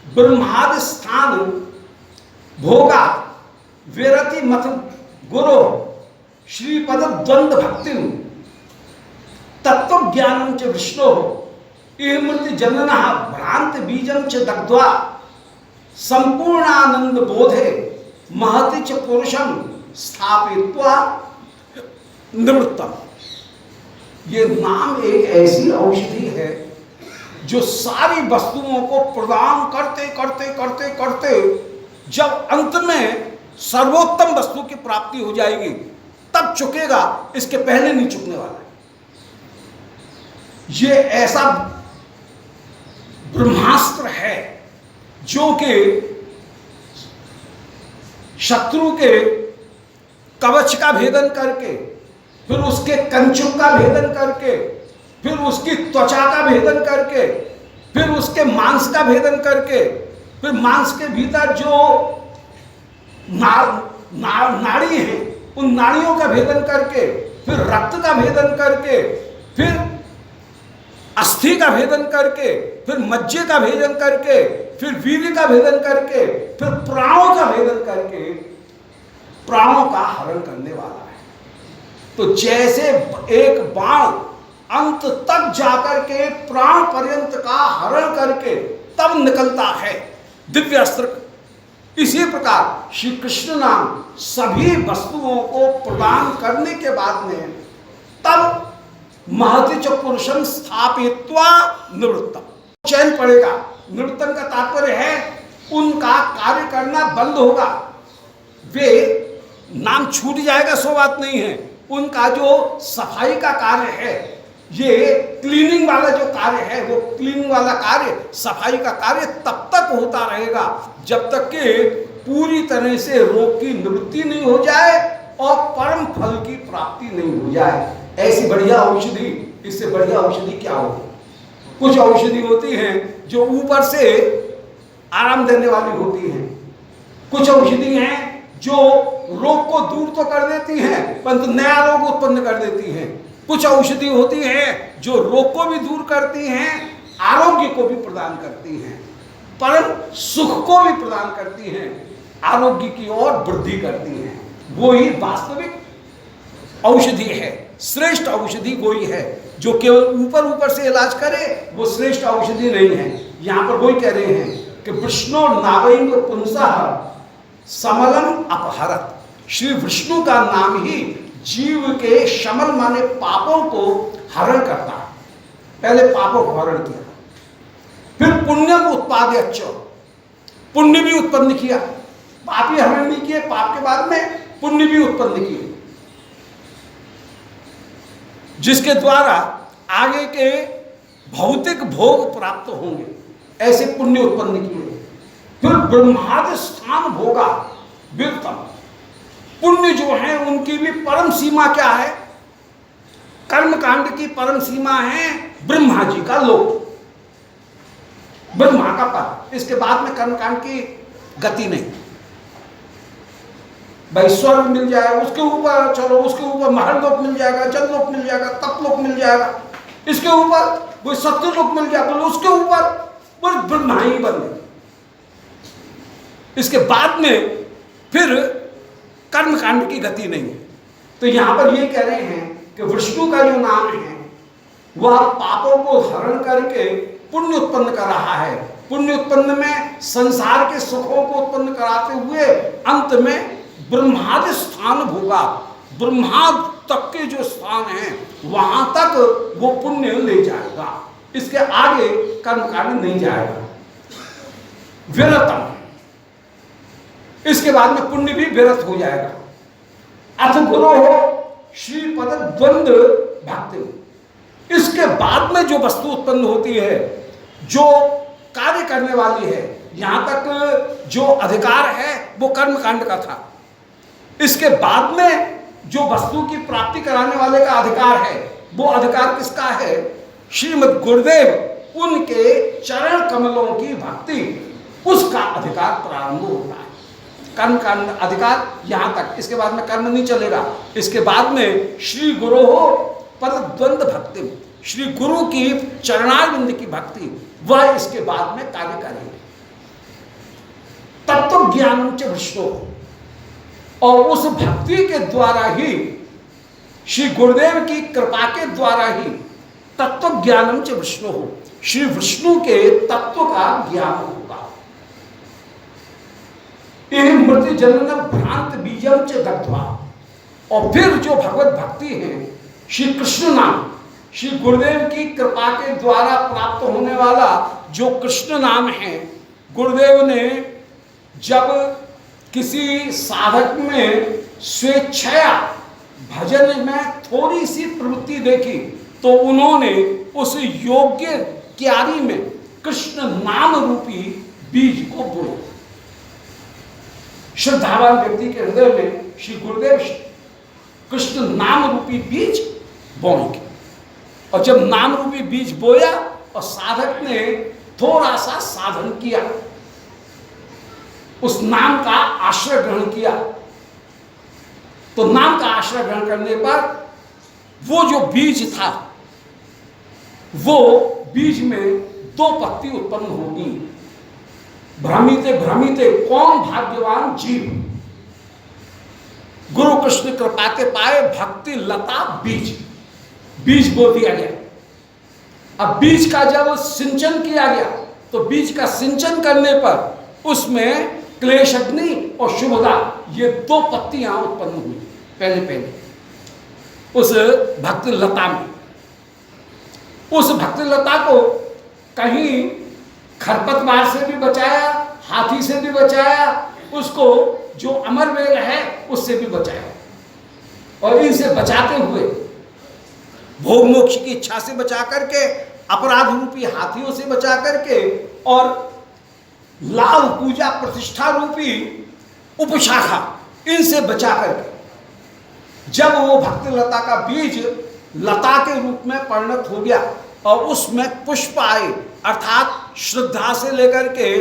ब्रह्मादि स्थान भोगा विरति मत गुरो श्रीपद द्वंद भक्ति तत्व ज्ञानम च विष्णु मृत्यु जनन भ्रांत बीजम च दग्ध्वा संपूर्णानंद बोधे महति च पुरुषम स्थापित्वा निवृत्तम। ये नाम एक ऐसी औषधि है जो सारी वस्तुओं को प्रदान करते करते करते करते जब अंत में सर्वोत्तम वस्तु की प्राप्ति हो जाएगी तब चुकेगा, इसके पहले नहीं चुकने वाला। ये ऐसा ब्रह्मास्त्र है जो कि शत्रु के कवच का भेदन करके, फिर उसके कंचुक का भेदन करके, फिर उसकी त्वचा का भेदन करके, फिर उसके मांस का भेदन करके, फिर मांस के भीतर जो नाड़ी है उन नाड़ियों का भेदन करके, फिर रक्त का भेदन करके, फिर अस्थि का भेदन करके, फिर मज्जे का भेदन करके, फिर वीर्य का भेदन करके, फिर प्राणों का भेदन करके प्राणों का हरण करने वाला है। तो जैसे एक बाण अंत तक जाकर के प्राण पर्यंत का हरण करके तब निकलता है दिव्य अस्त्र, इसी प्रकार श्री कृष्ण नाम सभी वस्तुओं को प्रदान करने के बाद में तब महति च पुरुषम स्थापित्वा निवृत्तम, चैन पड़ेगा। निवृत्तम का तात्पर्य है उनका कार्य करना बंद होगा, वे नाम छूट जाएगा सो बात नहीं है। उनका जो सफाई का कार्य है, ये क्लीनिंग वाला जो कार्य है, वो क्लीनिंग वाला कार्य, सफाई का कार्य तब तक होता रहेगा जब तक कि पूरी तरह से रोग की निवृत्ति नहीं हो जाए और परम फल की प्राप्ति नहीं हो जाए। ऐसी बढ़िया औषधि, इससे बढ़िया औषधि क्या होगी? कुछ औषधि होती हैं जो ऊपर से आराम देने वाली होती हैं, कुछ औषधि हैं जो रोग को दूर तो कर देती हैं परंतु नया रोग उत्पन्न कर देती हैं। कुछ औषधि होती हैं जो रोग को भी दूर करती हैं, आरोग्य को भी प्रदान करती हैं, परम सुख को भी प्रदान करती हैं, आरोग्य की ओर वृद्धि करती हैं। वो ही वास्तविक औषधि है, श्रेष्ठ औषधि वही है। जो केवल ऊपर ऊपर से इलाज करे वो श्रेष्ठ औषधि नहीं है। यहाँ पर वही कह रहे हैं कि विष्णु नावैव पुंसः समलम अपहरत, श्री विष्णु का नाम ही जीव के शमल माने पापों को हरण करता है। पहले पापों को हरण किया, फिर पुण्य को उत्पाद्य, पुण्य भी उत्पन्न किया। पाप ही हरण नहीं किए, पाप के बाद में पुण्य भी उत्पन्न किए जिसके द्वारा आगे के भौतिक भोग प्राप्त होंगे, ऐसे पुण्य उत्पन्न किए। फिर ब्रह्मादि स्थान भोगा विरतम, पुण्य जो है उनकी भी परम सीमा क्या है? कर्मकांड की परम सीमा है ब्रह्मा जी का लोक, ब्रह्मा का पद। इसके बाद में कर्मकांड की गति नहीं। भाई स्वर्ग मिल जाएगा, उसके ऊपर चलो, उसके ऊपर महल लोक मिल जाएगा, जल लोक मिल जाएगा, तप लोक मिल जाएगा, इसके ऊपर वो सत्य लोक मिल जाएगा, उसके ऊपर वो ब्रह्मा ही बन गए। इसके बाद में फिर कर्मकांड की गति नहीं है। तो यहां पर ये कह रहे हैं कि विष्णु का जो नाम है वह पापों को हरण करके पुण्य उत्पन्न कर रहा है। पुण्य उत्पन्न में संसार के सुखों को उत्पन्न कराते हुए अंत में ब्रह्मादि स्थान भोगा, ब्रह्मा तक के जो स्थान है वहां तक वो पुण्य ले जाएगा। इसके आगे कर्मकांड नहीं जाएगा। विरतम, इसके बाद में पुण्य भी विरत हो जाएगा। अथ गुरु हो श्रीपद द्वंद्व भक्ति, इसके बाद में जो वस्तु उत्पन्न होती है, जो कार्य करने वाली है, यहां तक जो अधिकार है वो कर्मकांड का था। इसके बाद में जो वस्तु की प्राप्ति कराने वाले का अधिकार है वो अधिकार किसका है? श्रीमद् गुरुदेव उनके चरण कमलों की भक्ति, उसका अधिकार प्रारंभ होता है। कर्म कांड अधिकार यहां तक, इसके बाद में कर्म नहीं चलेगा। इसके बाद में श्री गुरु हो पद द्वंद्व भक्ति, श्री गुरु की चरणारविंद की भक्ति, वह इसके बाद में कार्य करेगी। तत्व ज्ञान च विष्णु, और उस भक्ति के द्वारा ही, श्री गुरुदेव की कृपा के द्वारा ही तत्व ज्ञानम च विष्णु हो, श्री विष्णु के तत्व का ज्ञान होगा। मृत्यु जनन भ्रांत बीजम च दग्ध्वा, और फिर जो भगवत भक्ति है, श्री कृष्ण नाम, श्री गुरुदेव की कृपा के द्वारा प्राप्त होने वाला जो कृष्ण नाम है, गुरुदेव ने जब किसी साधक में स्वेच्छया भजन में थोड़ी सी प्रवृत्ति देखी तो उन्होंने उस योग्य क्यारी में कृष्ण नाम रूपी बीज को बोया। श्रद्धावान व्यक्ति के हृदय में श्री गुरुदेव कृष्ण नाम रूपी बीज बोएंगे, और जब नाम रूपी बीज बोया और साधक ने थोड़ा सा साधन किया, उस नाम का आश्रय ग्रहण किया, तो नाम का आश्रय ग्रहण करने पर वो जो बीज था, वो बीज में दो पत्ती उत्पन्न होगी। भ्रमिते भ्रमिते कौन भाग्यवान जीव, गुरु कृष्ण कृपा के पाए भक्ति लता बीज, बीज बो दिया गया। अब बीज का जब सिंचन किया गया तो बीज का सिंचन करने पर उसमें क्लेश अग्नि और शुभदा, ये दो पत्तियां उत्पन्न हुई पहले उस भक्ति लता में। उस भक्ति लता को कहीं खरपतवार से भी बचाया, हाथी से भी बचाया, उसको जो अमर वेल है उससे भी बचाया, और इनसे बचाते हुए भोग मोक्ष की इच्छा से बचा करके, अपराध रूपी हाथियों से बचा करके, और लाभ पूजा प्रतिष्ठा रूपी उपशाखा, इनसे बचा करके जब वो भक्ति लता का बीज लता के रूप में परिणत हो गया और उसमें पुष्प आए, अर्थात श्रद्धा से लेकर के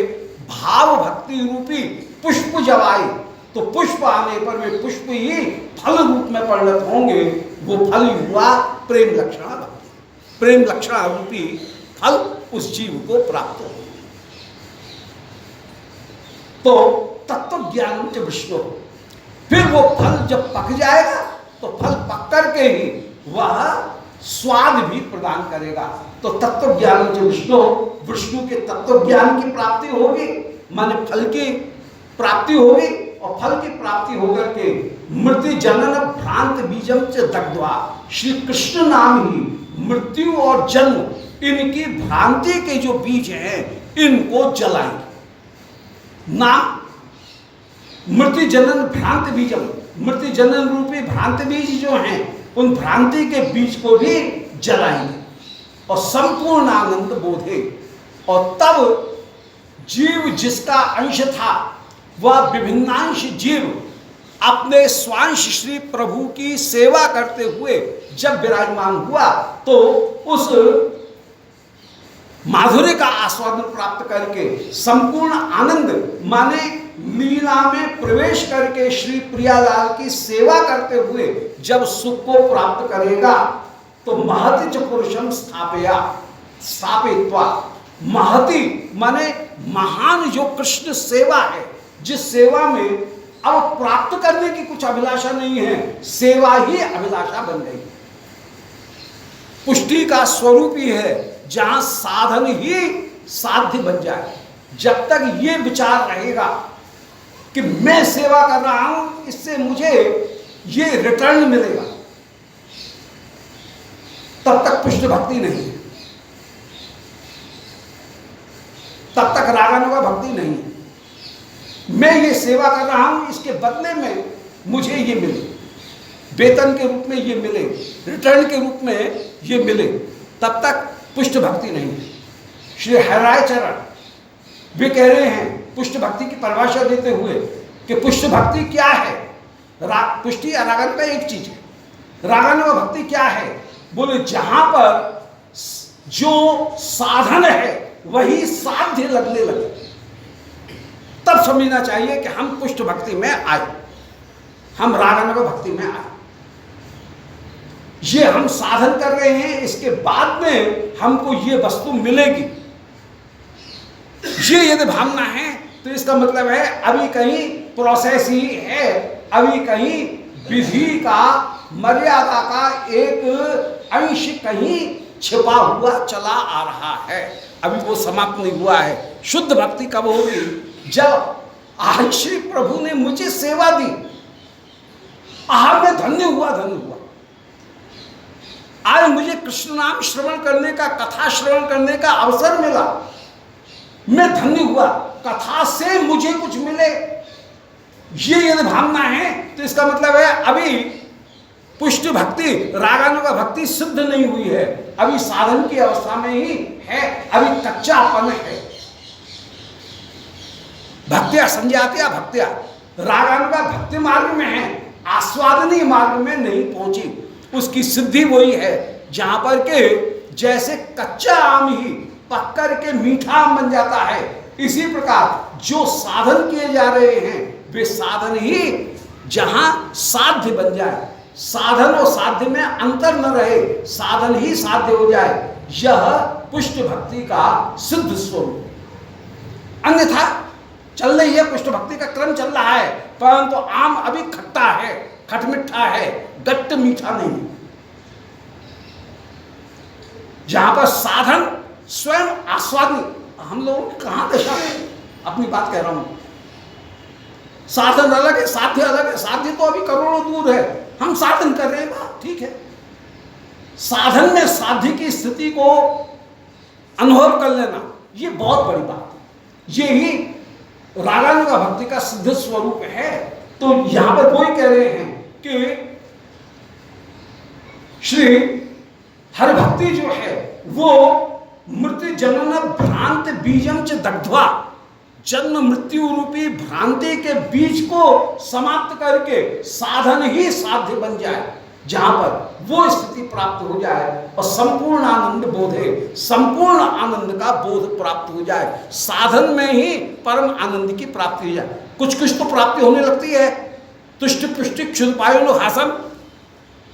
भाव भक्ति रूपी पुष्प जब आए, तो पुष्प आने पर वे पुष्प ही फल रूप में परिणत होंगे। वो फल हुआ प्रेम लक्षणा भक्ति, प्रेम लक्षणा रूपी फल उस जीव को प्राप्त हो। तो तत्व ज्ञान च विष्णु, फिर वो फल जब पक जाएगा तो फल पक करके ही वह स्वाद भी प्रदान करेगा। तो तत्व ज्ञान च विष्णु, विष्णु के तत्व ज्ञान की प्राप्ति होगी, माने फल की प्राप्ति होगी, और फल की प्राप्ति होकर के मृत्यु जनन भ्रांत बीजम च दग्ध्वा, श्री कृष्ण नाम ही मृत्यु और जन्म, इनकी भ्रांति के जो बीज हैं इनको जलाएंगे। नाम मृत्यु जनन भ्रांत बीजम, मृत्यु जनन रूपी भ्रांत बीज जो हैं उन भ्रांति के बीज को भी जलाएंगे, और संपूर्ण आनंद बोधे। और तब जीव जिसका अंश था वह विभिन्नांश जीव अपने स्वांश श्री प्रभु की सेवा करते हुए जब विराजमान हुआ तो उस माधुर्य का आस्वादन प्राप्त करके संपूर्ण आनंद माने लीला में प्रवेश करके श्री प्रियालाल की सेवा करते हुए जब सुख को प्राप्त करेगा तो महति च पुरुषम स्थापयित्वा, महति माने महान जो कृष्ण सेवा है, जिस सेवा में अब प्राप्त करने की कुछ अभिलाषा नहीं है, सेवा ही अभिलाषा बन गई। पुष्टि का स्वरूप ही है जहां साधन ही साध्य बन जाए। जब तक ये विचार रहेगा कि मैं सेवा कर रहा हूं, इससे मुझे ये रिटर्न मिलेगा, तब तक पुष्ट भक्ति नहीं है, तब तक रागानुगा भक्ति नहीं है। मैं ये सेवा कर रहा हूं, इसके बदले में मुझे ये मिले, वेतन के रूप में ये मिले, रिटर्न के रूप में ये मिले, तब तक पुष्ट भक्ति नहीं है। श्री हराय चरण वे कह रहे हैं पुष्ट भक्ति की परिभाषा देते हुए कि पुष्ट भक्ति क्या है। पुष्टि और रागानुगा एक चीज है। रागानुगा भक्ति क्या है? बोले जहां पर जो साधन है वही साध्य लगने लगे, तब समझना चाहिए कि हम पुष्ट भक्ति में आए, हम रागानुगा भक्ति में आए। ये हम साधन कर रहे हैं, इसके बाद में हमको ये वस्तु मिलेगी, ये यदि भावना है तो इसका मतलब है अभी कहीं प्रोसेस ही है, अभी कहीं विधि का, मर्यादा का एक अंश कहीं छिपा हुआ चला आ रहा है, अभी वो समाप्त नहीं हुआ है। शुद्ध भक्ति कब होगी? जब आज श्री प्रभु ने मुझे सेवा दी, आह मैं धन्य हुआ, धन्य हुआ। आज मुझे कृष्ण नाम श्रवण करने का, कथा श्रवण करने का अवसर मिला, मैं धन्य हुआ, कथा से मुझे कुछ मिले, ये यदि भावना है तो इसका मतलब है अभी पुष्ट भक्ति, रागानुगा भक्ति सिद्ध नहीं हुई है, अभी साधन की अवस्था में ही है, अभी कच्चापन है। भक्तिया संजातिया भक्तिया, रागानुगा भक्ति मार्ग में है, आस्वादनीय मार्ग में नहीं पहुंची। उसकी सिद्धि वही है जहां पर के जैसे कच्चा आम ही पक कर के मीठा आम बन जाता है, इसी प्रकार जो साधन किए जा रहे हैं वे साधन ही जहां साध्य बन जाए, साधन और साध्य में अंतर न रहे, साधन ही साध्य हो जाए, यह पुष्ट भक्ति का सिद्ध स्वरूप। अन्यथा चल रही है, पुष्ट भक्ति का क्रम चल रहा है, परंतु आम अभी खट्टा है, खटमिठा है, गट्ट मीठा नहीं। जहां पर साधन स्वयं आस्वादनी, हम लोग कहां दशा में अपनी बात कह रहा हूं। साधन अलग है, साध्य अलग है, साध्य तो अभी करोड़ों दूर है, हम साधन कर रहे हैं, बात ठीक है। साधन में साध्य की स्थिति को अनुभव कर लेना ये बहुत बड़ी बात है, ये ही रागानुगा भक्ति का सिद्ध स्वरूप है। तो यहां पर कोई कह रहे हैं कि श्री हरि भक्ति जो है वो मृत्यु जनन भ्रांत बीजम च दग्ध्वा, जन्म मृत्यु रूपी भ्रांति के बीज को समाप्त करके साधन ही साध्य बन जाए, जहां पर वो स्थिति प्राप्त हो जाए और संपूर्ण आनंद बोधे, संपूर्ण आनंद का बोध प्राप्त हो जाए, साधन में ही परम आनंद की प्राप्ति हो जाए। कुछ कुछ तो प्राप्ति होने लगती है, तुष्ट पुष्टि क्षुद्पायो हासम,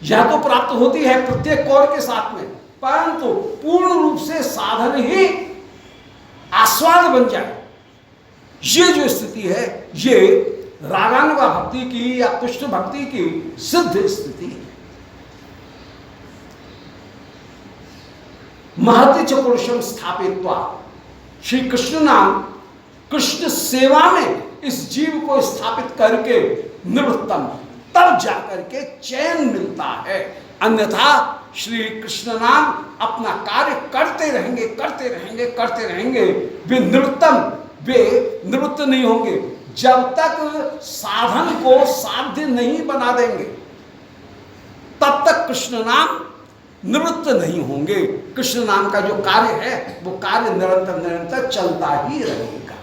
यह तो प्राप्त होती है प्रत्येक कौर के साथ में, परंतु पूर्ण रूप से साधन ही आस्वाद बन जाए, ये जो स्थिति है ये रागानुगा भक्ति की या पुष्ट भक्ति की सिद्ध स्थिति है। महति च पुरुषम स्थापित्वा, श्री कृष्ण नाम कृष्ण सेवा में इस जीव को स्थापित करके निवृत्तम, तब जाकर के चैन मिलता है, अन्यथा श्री कृष्ण नाम अपना कार्य करते रहेंगे, करते रहेंगे, करते रहेंगे, वे निवृत्तम, वे निवृत्त नहीं होंगे जब तक साधन को साध्य नहीं बना देंगे, तब तक कृष्ण नाम निवृत्त नहीं होंगे। कृष्ण नाम का जो कार्य है वो कार्य निरंतर निरंतर चलता ही रहेगा।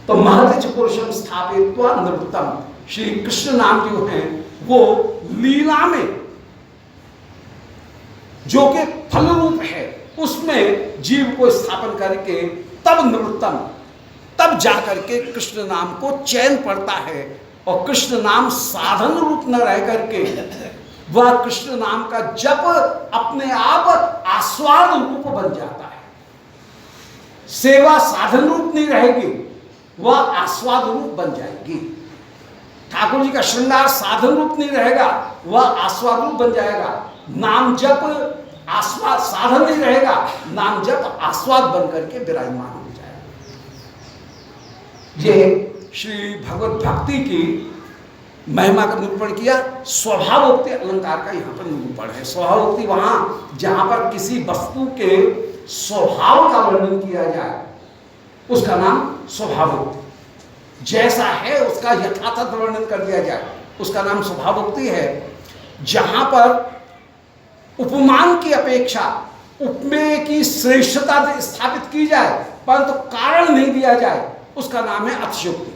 तो महति च पुरुषम स्थापित्वा निवृत्तम, श्री कृष्ण नाम जो है वो लीला में जो कि फल रूप है उसमें जीव को स्थापन करके तब निवृत्तम, तब जाकर के कृष्ण नाम को चैन पड़ता है। और कृष्ण नाम साधन रूप न रह करके वह कृष्ण नाम का जप अपने आप आस्वाद रूप बन जाता है। सेवा साधन रूप नहीं रहेगी, वह आस्वाद रूप बन जाएगी। ठाकुर जी का श्रृंगार साधन रूप नहीं रहेगा, वह आस्वाद रूप बन जाएगा। नाम जप आस्वाद साधन नहीं रहेगा, नाम जप आस्वाद बन करके विराजमान हो जाएगा। ये श्री भगवत भक्ति की महिमा का निरूपण किया। स्वभावोक्ति अलंकार का यहाँ पर निरूपण है। स्वभावोक्ति वहां जहां पर किसी वस्तु के स्वभाव का वर्णन किया जाए उसका नाम स्वभावोक्ति। जैसा है उसका यथातथ वर्णन कर दिया जाए उसका नाम स्वभावोक्ति है। जहां पर उपमान की अपेक्षा उपमेय की श्रेष्ठता स्थापित की जाए परंतु कारण नहीं दिया जाए उसका नाम है अतिशयोक्ति।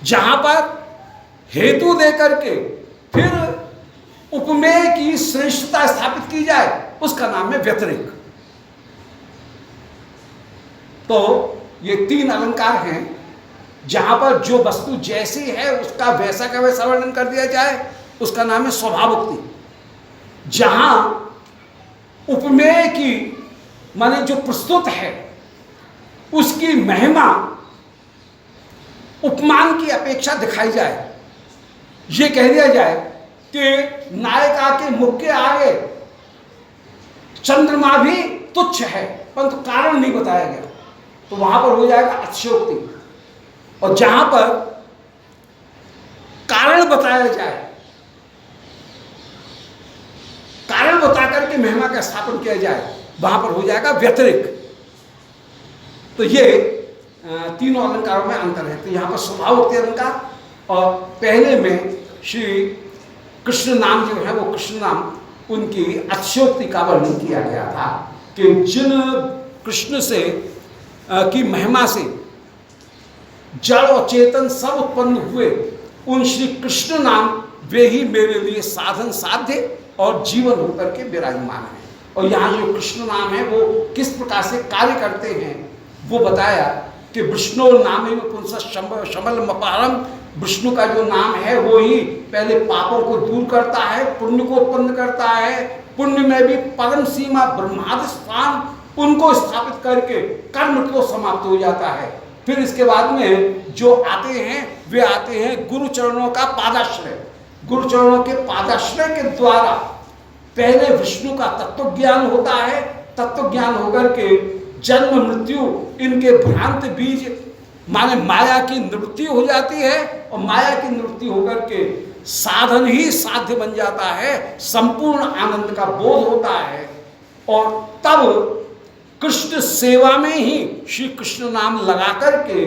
जहां पर हेतु देकर के फिर उपमेय की श्रेष्ठता स्थापित की जाए उसका नाम है व्यतिरेक। तो ये तीन अलंकार हैं जहां पर जो वस्तु जैसी है उसका वैसा का वैसा वर्णन कर दिया जाए उसका नाम है स्वभावोक्ति। जहां उपमेय की माने जो प्रस्तुत है उसकी महिमा उपमान की अपेक्षा दिखाई जाए, ये कह दिया जाए कि नायिका के मुख के आगे चंद्रमा भी तुच्छ है परंतु कारण नहीं बताया गया, तो वहां पर हो जाएगा अतिशयोक्ति। और जहां पर कारण बताया जाए, कारण बता करके महिमा का स्थापन किया जाए वहां पर हो जाएगा व्यतिरिक। तो ये तीनों अलंकारों में अंतर है। तो यहाँ पर स्वभावोक्ति अलंकार और पहले में श्री कृष्ण नाम जो है वो कृष्ण नाम उनकी अतिशयोक्ति का वर्णन किया गया था कि जिन कृष्ण से की महिमा से जड़ और चेतन सब उत्पन्न हुए उन श्री कृष्ण नाम वे ही मेरे लिए साधन साध्य और जीवन होकर के विराजमान है। और यहाँ जो कृष्ण नाम है वो किस प्रकार से कार्य करते हैं वो बताया कि विष्णु नाम में पुंसा शमल मपारम, विष्णु का जो नाम है वो ही पहले पापों को दूर करता है, पुण्य को उत्पन्न करता है। पुण्य में भी परम सीमा ब्रह्मादि स्थान उनको स्थापित करके कर्म तो समाप्त हो जाता है। फिर इसके बाद में जो आते हैं वे आते हैं गुरु चरणों का पादाश्रय। गुरु चरणों के पादाश्रय के द्वारा पहले विष्णु का तत्व ज्ञान होता है, तत्व ज्ञान होकर के जन्म मृत्यु इनके भ्रांत बीज माने माया की निवृत्ति हो जाती है और माया की निवृत्ति होकर के साधन ही साध्य बन जाता है, संपूर्ण आनंद का बोध होता है। और तब कृष्ण सेवा में ही श्री कृष्ण नाम लगा करके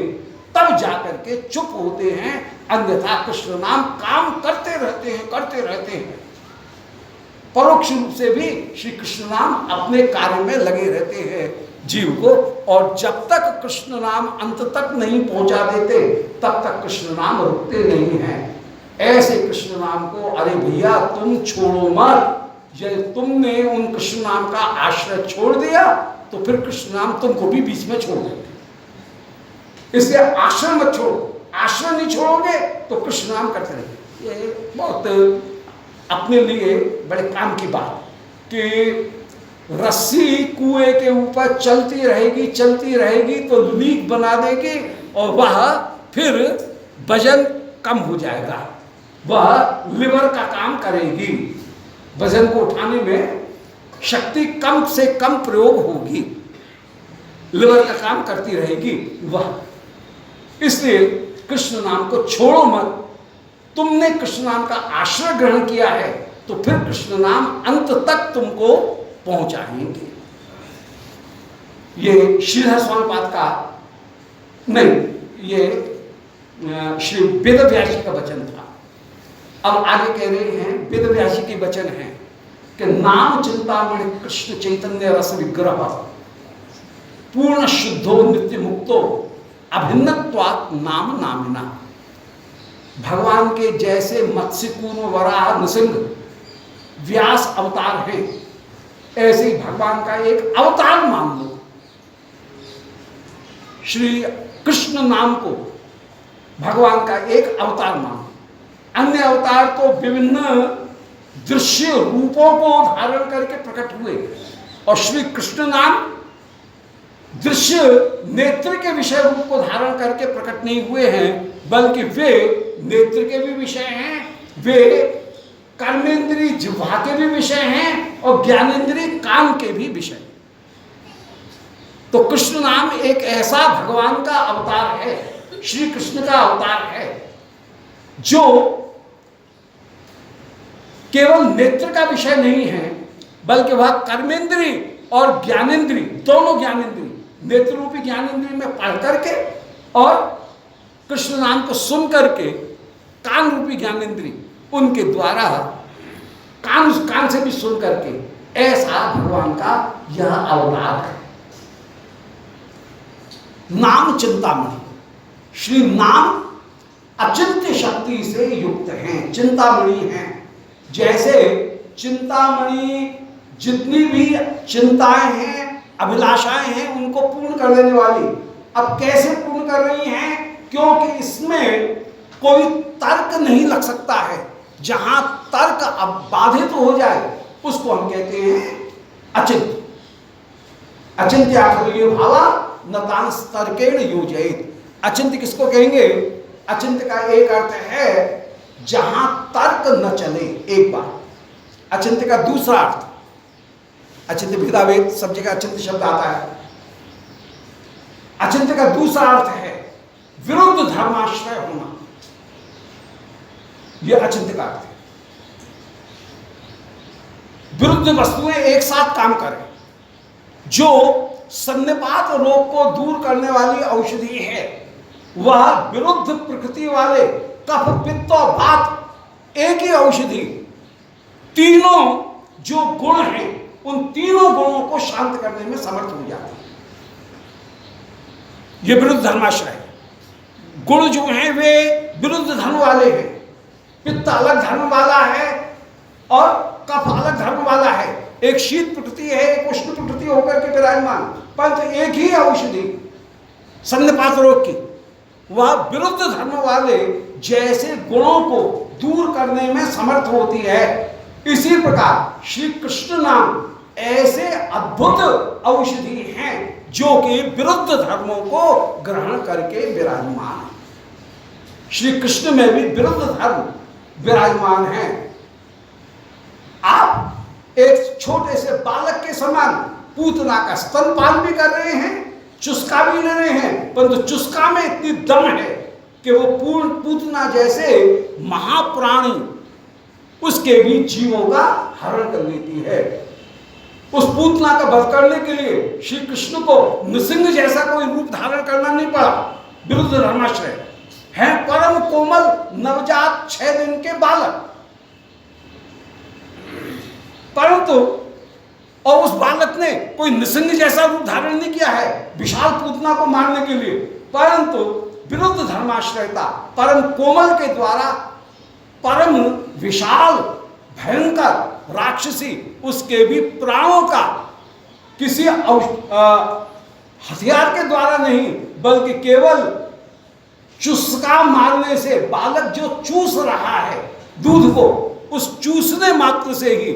तब जाकर के चुप होते हैं, अन्यथा कृष्ण नाम काम करते रहते हैं। परोक्ष रूप से भी श्री कृष्ण नाम अपने कार्य में लगे रहते हैं जीव को। और जब तक कृष्ण नाम अंत तक नहीं पहुंचा देते तब तक कृष्ण नाम रुकते नहीं हैं। ऐसे कृष्ण नाम को अरे भैया तुम छोड़ो मत, यदि तुमने उन कृष्ण नाम का आश्रय छोड़ दिया तो फिर कृष्ण नाम तुमको भी बीच में छोड़ देंगे। इसलिए आश्रय मत छोड़ो, आश्रय नहीं छोड़ोगे तो कृष्ण नाम करते रहेंगे। ये बहुत अपने लिए बड़े काम की बात कि रस्सी कुएं के ऊपर चलती रहेगी तो लीक बना देगी और वह फिर वजन कम हो जाएगा, वह लिवर का काम करेगी, वजन को उठाने में शक्ति कम से कम प्रयोग होगी, लिवर का काम करती रहेगी वह। इसलिए कृष्ण नाम को छोड़ो मत। तुमने कृष्ण नाम का आश्रय ग्रहण किया है तो फिर कृष्ण नाम अंत तक तुमको पहुंचाएंगे। ये श्रीधर स्वामीपाद का नहीं, ये श्री वेदव्यासी का वचन था। अब आगे कह रहे हैं वेदव्यासी के वचन हैं कि नाम चिंतामणि कृष्ण चैतन्य रस विग्रह पूर्ण शुद्धो नित्य मुक्तो अभिन्नत्वात् नाम नामिना। भगवान के जैसे मत्स्य कूर्म वराह नृसिंह व्यास अवतार हैं, ऐसे ही भगवान का एक अवतार मान लो। श्री कृष्ण नाम को भगवान का एक अवतार मानो। अन्य अवतार तो विभिन्न दृश्य रूपों को धारण करके प्रकट हुए, और श्री कृष्ण नाम दृश्य नेत्र के विषय रूप को धारण करके प्रकट नहीं हुए हैं, बल्कि वे नेत्र के भी विषय हैं, वे कर्मेंद्रीय जिह्वा के भी विषय हैं, और ज्ञानेंद्रीय कान के भी विषय। तो कृष्ण नाम एक ऐसा भगवान का अवतार है, श्री कृष्ण का अवतार है, जो केवल नेत्र का विषय नहीं है, बल्कि वह कर्मेंद्रीय और ज्ञानेंद्रीय, दोनों ज्ञानेंद्रीय, नेत्र रूपी ज्ञानेंद्रीय में पढ़ करके और कृष्ण नाम को सुन करके कान रूपी ज्ञानेंद्रीय उनके द्वारा कान से भी सुन करके, ऐसा भगवान का यह अवतार है। नाम चिंतामणि, श्री नाम अचिंत्य शक्ति से युक्त हैं, चिंतामणि हैं। जैसे चिंतामणि जितनी भी चिंताएं हैं, अभिलाषाएं हैं, उनको पूर्ण कर देने वाली। अब कैसे पूर्ण कर रही हैं? क्योंकि इसमें कोई तर्क नहीं लग सकता है। जहां तर्क अब बाधित हो जाए उसको हम कहते हैं अचिंत्य। अचिंत्य भावा न तांस तर्केण योजयेत। अचिंत्य किसको कहेंगे? अचिंत्य का एक अर्थ है जहां तर्क न चले। एक बार अचिंत्य का दूसरा अर्थ, अचिंत्य भेदाभेद सब जगह अचिंत्य शब्द आता है। अचिंत्य का दूसरा अर्थ है विरुद्ध धर्माश्रय होना, यह अचिंत्य का अर्थ है। विरुद्ध वस्तुएं एक साथ काम करें। जो सन्निपात रोग को दूर करने वाली औषधि है, वह विरुद्ध प्रकृति वाले कफ पित्त और वात एक ही औषधि, तीनों जो गुण हैं उन तीनों गुणों को शांत करने में समर्थ हो जाती है। ये विरुद्ध धर्माश्रय है। गुण जो हैं वे विरुद्ध धर्म वाले हैं। पित्त अलग धर्म वाला है और कफ अलग धर्म वाला है। एक शीत प्रकृति है, एक उष्ण प्रकृति होकर के विराजमान, परंतु एक ही औषधि सन्निपात रोग की, वह विरुद्ध धर्म वाले जैसे गुणों को दूर करने में समर्थ होती है, इसी प्रकार श्री कृष्ण नाम ऐसे अद्भुत औषधि हैं जो कि विरुद्ध धर्मों को ग्रहण करके विराजमान है। श्री कृष्ण में भी विरुद्ध धर्म विराजमान है। आप एक छोटे से बालक के समान पूतना का स्तनपान भी कर रहे हैं, चुस्का भी ले रहे हैं, परंतु चुस्का में इतनी दम है कि वो पूर्ण पूतना जैसे महाप्राणी उसके भी जीवों का हरण कर लेती है। उस पूतना का वध करने के लिए श्री कृष्ण को नृसिंह जैसा कोई रूप धारण करना नहीं पड़ा। विरुद्ध धर्माश्रय है, परम कोमल नवजात 6 दिन के बालक, परंतु और उस बालक ने कोई नृसिंह जैसा रूप धारण नहीं किया है विशाल पूतना को मारने के लिए, परंतु विरुद्ध धर्माश्रयता परम कोमल के द्वारा परम विशाल भयंकर राक्षसी उसके भी प्राणों का किसी हथियार के द्वारा नहीं, बल्कि केवल चुस्का मारने से बालक जो चूस रहा है दूध को, उस चूसने मात्र से ही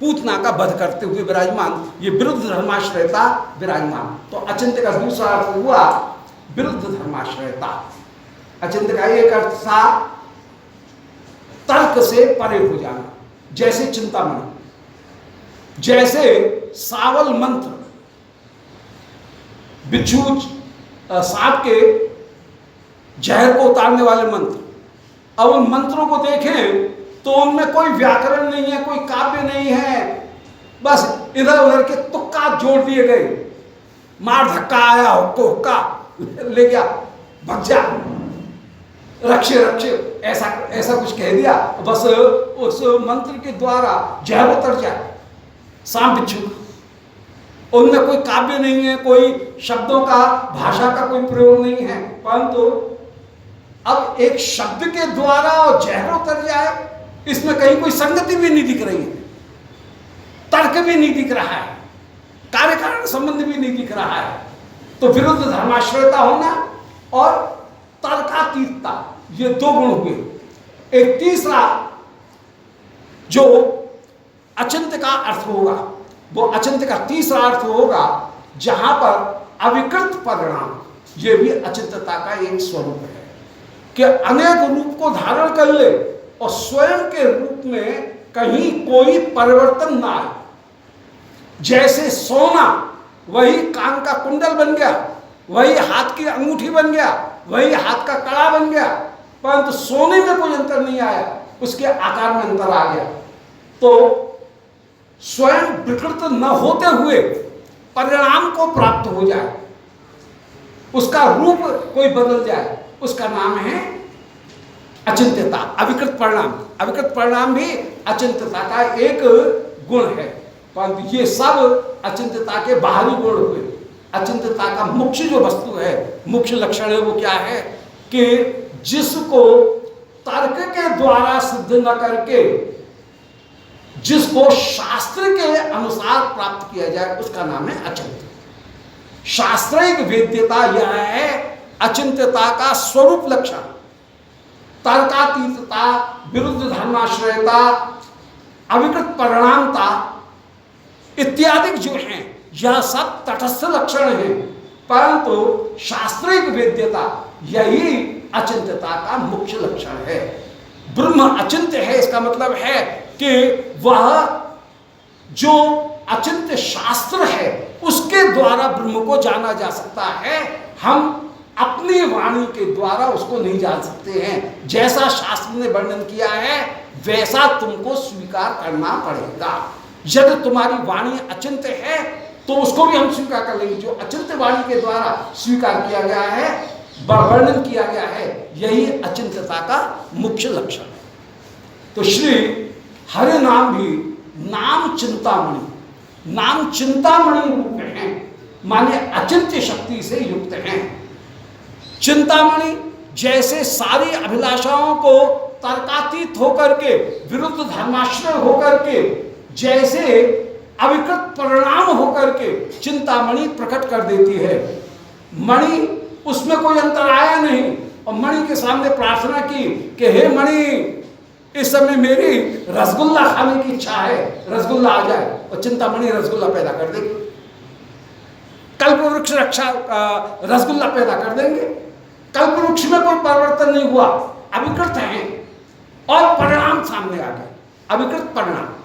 पूतना का वध करते हुए विराजमान, ये विरुद्ध धर्माश्रयता विराजमान। तो अचिंत्य का दूसरा अर्थ हुआ विरुद्ध धर्माश्रयता। अचिंत्य का एक अर्थ था तर्क से परे हो जाना, जैसे चिंतामणि, जैसे सावल मंत्र, बिच्छू सांप के जहर को उतारने वाले मंत्र। अब उन मंत्रों को देखें तो उनमें कोई व्याकरण नहीं है, कोई काव्य नहीं है, बस इधर उधर के तुक्का जोड़ दिए गए। मार धक्का आया, हुक्को हुक्का ले गया, भग जा, रक्षे रक्षे, ऐसा कुछ कह दिया, बस उस मंत्र के द्वारा जहर उतर जाए सांप बिच्छू। उनमें कोई काव्य नहीं है, कोई शब्दों का, भाषा का कोई प्रयोग नहीं है, परंतु अब एक शब्द के द्वारा और जहर उतर जाए, इसमें कहीं कोई संगति भी नहीं दिख रही है, तर्क भी नहीं दिख रहा है, कार्य कारण संबंध भी नहीं दिख रहा है। तो विरुद्ध धर्माश्रयता होना और तर्कातीतता, ये दो गुण हुए। एक तीसरा जो अचिंत्य का अर्थ होगा, वो अचिंत्य का तीसरा अर्थ होगा जहां पर अविकृत परिणाम, ये भी अचिंत्यता का एक स्वरूप है कि अनेक रूप को धारण कर ले और स्वयं के रूप में कहीं कोई परिवर्तन ना आए। जैसे सोना वही कान का कुंडल बन गया, वही हाथ की अंगूठी बन गया, वही हाथ का कड़ा बन गया, परंतु सोने में कोई अंतर नहीं आया, उसके आकार में अंतर आ गया। तो स्वयं विकृत न होते हुए परिणाम को प्राप्त हो जाए, उसका रूप कोई बदल जाए, उसका नाम है अचिंत्यता, अविकृत परिणाम। अविकृत परिणाम भी अचिंत्यता का एक गुण है, परंतु ये सब अचिंत्यता के बाहरी गुण हुए। अचिंत्यता का मुख्य जो वस्तु है, मुख्य लक्षण है, वो क्या है कि जिसको तर्क के द्वारा सिद्ध न करके जिसको शास्त्र के अनुसार प्राप्त किया जाए, उसका नाम है अचिंत्य। शास्त्रिक वेद्यता यह है अचिंत्यता का स्वरूप लक्षण। तर्कातीतता, विरुद्ध धर्माश्रयता, अविकृत परिणामता इत्यादि जो हैं, यह सब तटस्थ लक्षण हैं, परंतु शास्त्रिक वेद्यता यही अचिंत्यता का मुख्य लक्षण है। ब्रह्म अचिंत्य है, इसका मतलब है कि वह जो अचिंत्य शास्त्र है उसके द्वारा ब्रह्म को जाना जा सकता है, हम अपनी वाणी के द्वारा उसको नहीं जान सकते हैं। जैसा शास्त्र ने वर्णन किया है वैसा तुमको स्वीकार करना पड़ेगा। यदि तुम्हारी वाणी अचिंत्य है तो उसको भी हम स्वीकार कर लेंगे। जो अचिंत्य वाणी के द्वारा स्वीकार किया गया है, वर्णन किया गया है, यही अचिंत्यता का मुख्य लक्षण है। तो श्री हरि नाम भी नाम चिंतामणि, नाम चिंतामणि रूप हैं, माने अचिंत्य शक्ति से युक्त हैं। चिंतामणि जैसे सारी अभिलाषाओं को तर्कातीत होकर के, विरुद्ध धर्माश्रय होकर के, जैसे अविकृत परिणाम होकर के चिंतामणि प्रकट कर देती है। मणि, उसमें कोई अंतर आया नहीं, और मणि के सामने प्रार्थना की कि हे मणि, इस समय मेरी रसगुल्ला खाने की इच्छा है, रसगुल्ला आ जाए, और चिंतामणि रसगुल्ला पैदा कर देगी। कल्प वृक्ष रक्षा रसगुल्ला पैदा कर देंगे। कल्प वृक्ष में कोई परिवर्तन नहीं हुआ, अविकृत है, और परिणाम सामने आ गए, अविकृत परिणाम।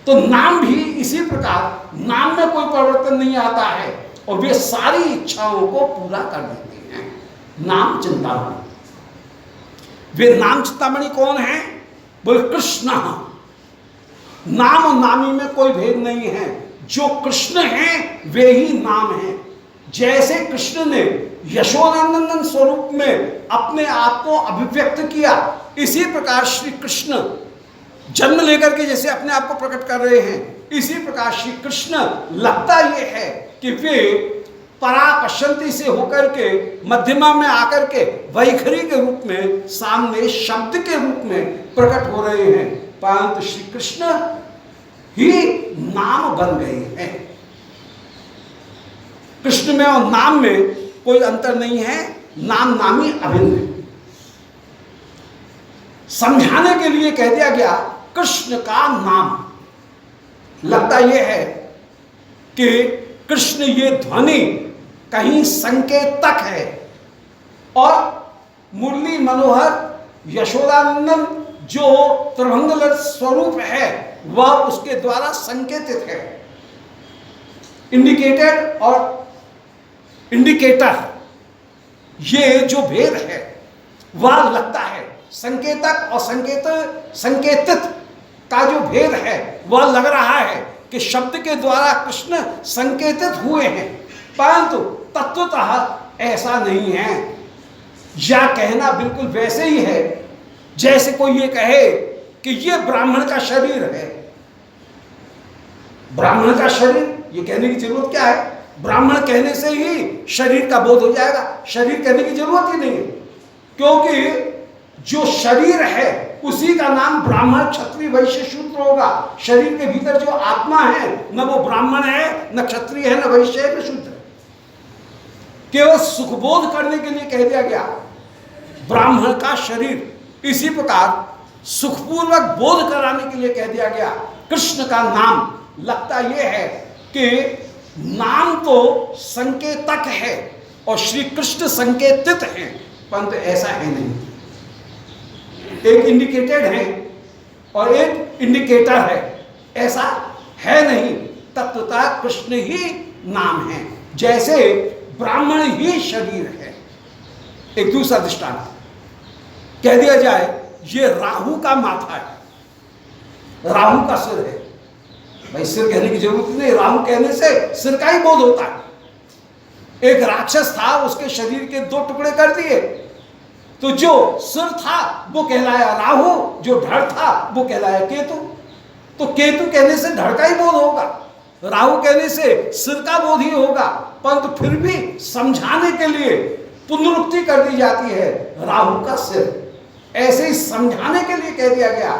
तो नाम भी इसी प्रकार, नाम में कोई परिवर्तन नहीं आता है और वे सारी इच्छाओं को पूरा कर देते हैं। नाम चिंतामणि, वे नाम चिंतामणि कौन है? बोले कृष्ण। नाम और नामी में कोई भेद नहीं है, जो कृष्ण हैं वे ही नाम हैं। जैसे कृष्ण ने यशोदानंदन स्वरूप में अपने आप को अभिव्यक्त किया, इसी प्रकार श्री कृष्ण जन्म लेकर के जैसे अपने आप को प्रकट कर रहे हैं, इसी प्रकार श्री कृष्ण लगता ये है कि वे परा पश्यंती से होकर के मध्यमा में आकर के वैखरी के रूप में सामने शब्द के रूप में प्रकट हो रहे हैं, परंतु श्री कृष्ण ही नाम बन गए हैं। कृष्ण में और नाम में कोई अंतर नहीं है, नाम नामी अभिन्न है। समझाने के लिए कह दिया गया कृष्ण का नाम। लगता यह है कि कृष्ण ये ध्वनि कहीं संकेतक है, और मुरली मनोहर यशोदानंदन जो त्रिभंग स्वरूप है वह उसके द्वारा संकेतित है। इंडिकेटेड और इंडिकेटर, ये जो भेद है वह लगता है। संकेतक और संकेतित का जो भेद है वह लग रहा है कि शब्द के द्वारा कृष्ण संकेतित हुए हैं, परंतु तत्वतः ऐसा नहीं है। या कहना बिल्कुल वैसे ही है जैसे कोई ये कहे कि ये ब्राह्मण का शरीर है। ब्राह्मण का शरीर, ये कहने की जरूरत क्या है? ब्राह्मण कहने से ही शरीर का बोध हो जाएगा, शरीर कहने की जरूरत ही नहीं है, क्योंकि जो शरीर है उसी का नाम ब्राह्मण, क्षत्रिय, वैश्य, शूद्र होगा। शरीर के भीतर जो आत्मा है न वो ब्राह्मण है, न क्षत्रिय है, न वैश्य है, न शूद्र है। केवल सुखबोध करने के लिए कह दिया गया ब्राह्मण का शरीर। इसी प्रकार सुखपूर्वक बोध कराने के लिए कह दिया गया कृष्ण का नाम। लगता यह है कि नाम तो संकेतक है और श्री कृष्ण संकेतित है, परंतु ऐसा है नहीं। एक इंडिकेटेड है और एक इंडिकेटर है, ऐसा है नहीं। तत्वतः कृष्ण ही नाम है, जैसे ब्राह्मण ही शरीर है। एक दूसरा दृष्टांत कह दिया जाए, ये राहु का माथा है, राहु का सिर है। भाई सिर कहने की जरूरत नहीं, राहु कहने से सिर का ही बोध होता है। एक राक्षस था, उसके शरीर के 2 टुकड़े कर दिए, तो जो सिर था वो कहलाया राहु, जो धड़ था वो कहलाया केतु। तो केतु कहने से धड़ का ही बोध होगा, राहु कहने से सिर का बोध ही होगा, परंतु फिर भी समझाने के लिए पुनरुक्ति कर दी जाती है राहु का सिर। ऐसे ही समझाने के लिए कह दिया गया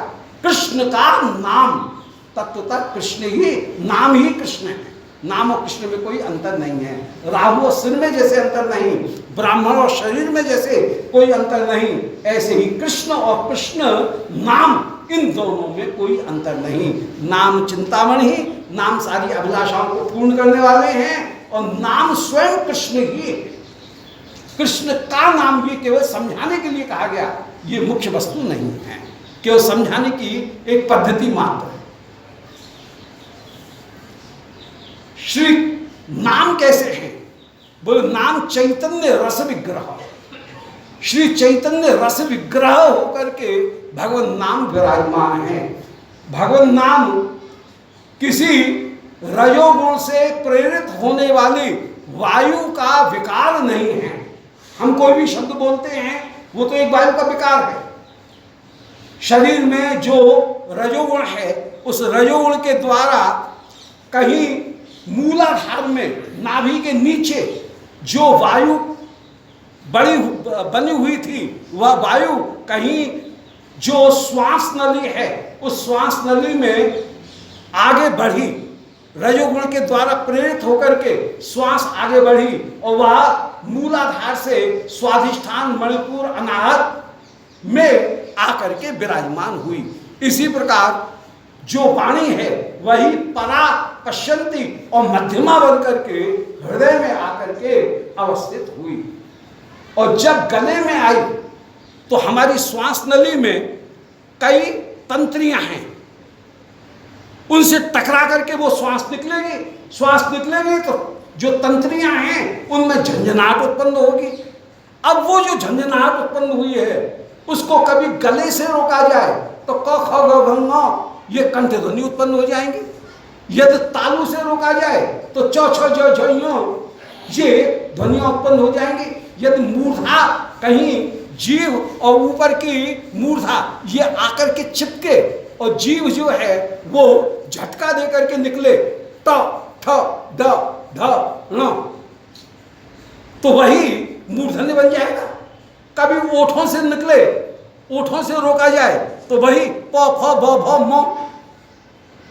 कृष्ण का नाम। तत्वतः कृष्ण ही, नाम ही कृष्ण है। नाम और कृष्ण में कोई अंतर नहीं है। राहु और सिर में जैसे अंतर नहीं, ब्राह्मण और शरीर में जैसे कोई अंतर नहीं, ऐसे ही कृष्ण और कृष्ण नाम, इन दोनों में कोई अंतर नहीं। नाम चिंतामणि ही, नाम सारी अभिलाषाओं को पूर्ण करने वाले हैं, और नाम स्वयं कृष्ण ही। कृष्ण का नाम भी केवल समझाने के लिए कहा गया, ये मुख्य वस्तु नहीं है, केवल समझाने की एक पद्धति मात्र है। श्री नाम कैसे है? बोले नाम चैतन्य रस विग्रह। श्री चैतन्य रस विग्रह होकर के भगवान नाम विराजमान है। भगवान नाम किसी रजोगुण से प्रेरित होने वाली वायु का विकार नहीं है। हम कोई भी शब्द बोलते हैं वो तो एक वायु का विकार है। शरीर में जो रजोगुण है, उस रजोगुण के द्वारा कहीं मूलाधार में, नाभि के नीचे जो वायु बनी हुई थी, वह वायु कहीं जो श्वास नली है, उस श्वास नली में आगे बढ़ी, रजोगुण के द्वारा प्रेरित होकर के श्वास आगे बढ़ी, और वह मूलाधार से स्वाधिष्ठान मणिपुर अनाहत में आकर के विराजमान हुई। इसी प्रकार जो वाणी है वही परा पश्यंती और मध्यमा बन करके हृदय में आकर के अवस्थित हुई। और जब गले में आई तो हमारी श्वास नली में कई तंत्रियां हैं, उनसे टकरा करके वो श्वास निकलेगी। श्वास निकलेगी तो जो तंत्रियां हैं उनमें झंझनाहट उत्पन्न होगी। अब वो जो झंझनाहट उत्पन्न हुई है उसको कभी गले से रोका जाए तो क ख ग घ ङ ये कंठ ध्वनि उत्पन्न हो जाएंगे। यदि तालु से रोका जाए तो च छ ज झ ञ ये ध्वनियां उत्पन्न हो जाएंगी। यदि मूर्धा कहीं जीव और ऊपर की मूर्धा ये आकर के चिपके और जीव जो है वो झटका दे करके निकले ट ठ ड ढ ण, तो वही मूर्धन्य बन जाएगा। कभी ओठों से निकले, ओठों से रोका जाए तो वही प फ ब भ म,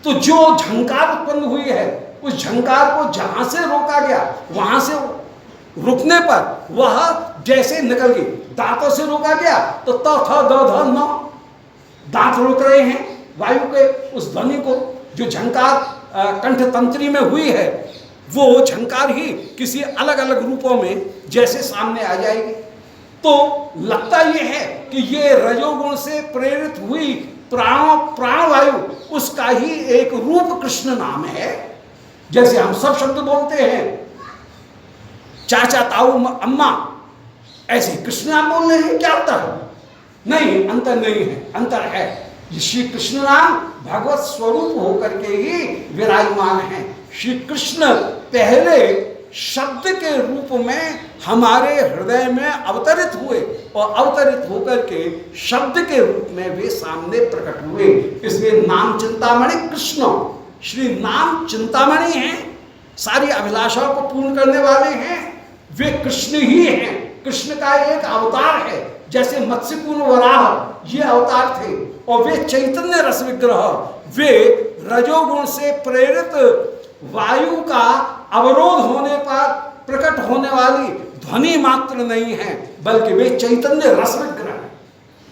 तो जो झंकार उत्पन्न हुई है उस झंकार को जहां से रोका गया वहां से रुकने पर वह जैसे निकल गई। दांतों से रोका गया तो त थ द ध न, दांत रोक रहे हैं वायु के उस ध्वनि को। जो झंकार कंठ तंत्री में हुई है वो झंकार ही किसी अलग अलग रूपों में जैसे सामने आ जाएगी। तो लगता यह है कि ये रजोगुण से प्रेरित हुई प्राण वायु उसका ही एक रूप कृष्ण नाम है। जैसे हम सब शब्द बोलते हैं चाचा ताऊ अम्मा, ऐसे कृष्ण नाम बोल रहे हैं, क्या अंतर है? नहीं, अंतर नहीं है, अंतर है। श्री कृष्ण नाम भगवत स्वरूप होकर के ही विराजमान है। श्री कृष्ण पहले शब्द के रूप में हमारे हृदय में अवतरित हुए और अवतरित होकर के शब्द के रूप में वे सामने प्रकट हुए। इसलिए नाम चिंतामणि कृष्ण, श्री नाम चिंतामणि हैं, सारी अभिलाषाओं को पूर्ण करने वाले हैं, वे कृष्ण ही हैं। कृष्ण का एक अवतार है, जैसे मत्स्य पूर्ण वराह ये अवतार थे, और वे चैतन्य रस विग्रह, वे रजोगुण से प्रेरित वायु का अवरोध होने पर प्रकट होने वाली ध्वनि मात्र नहीं है, बल्कि वे चैतन्य रस विग्रह,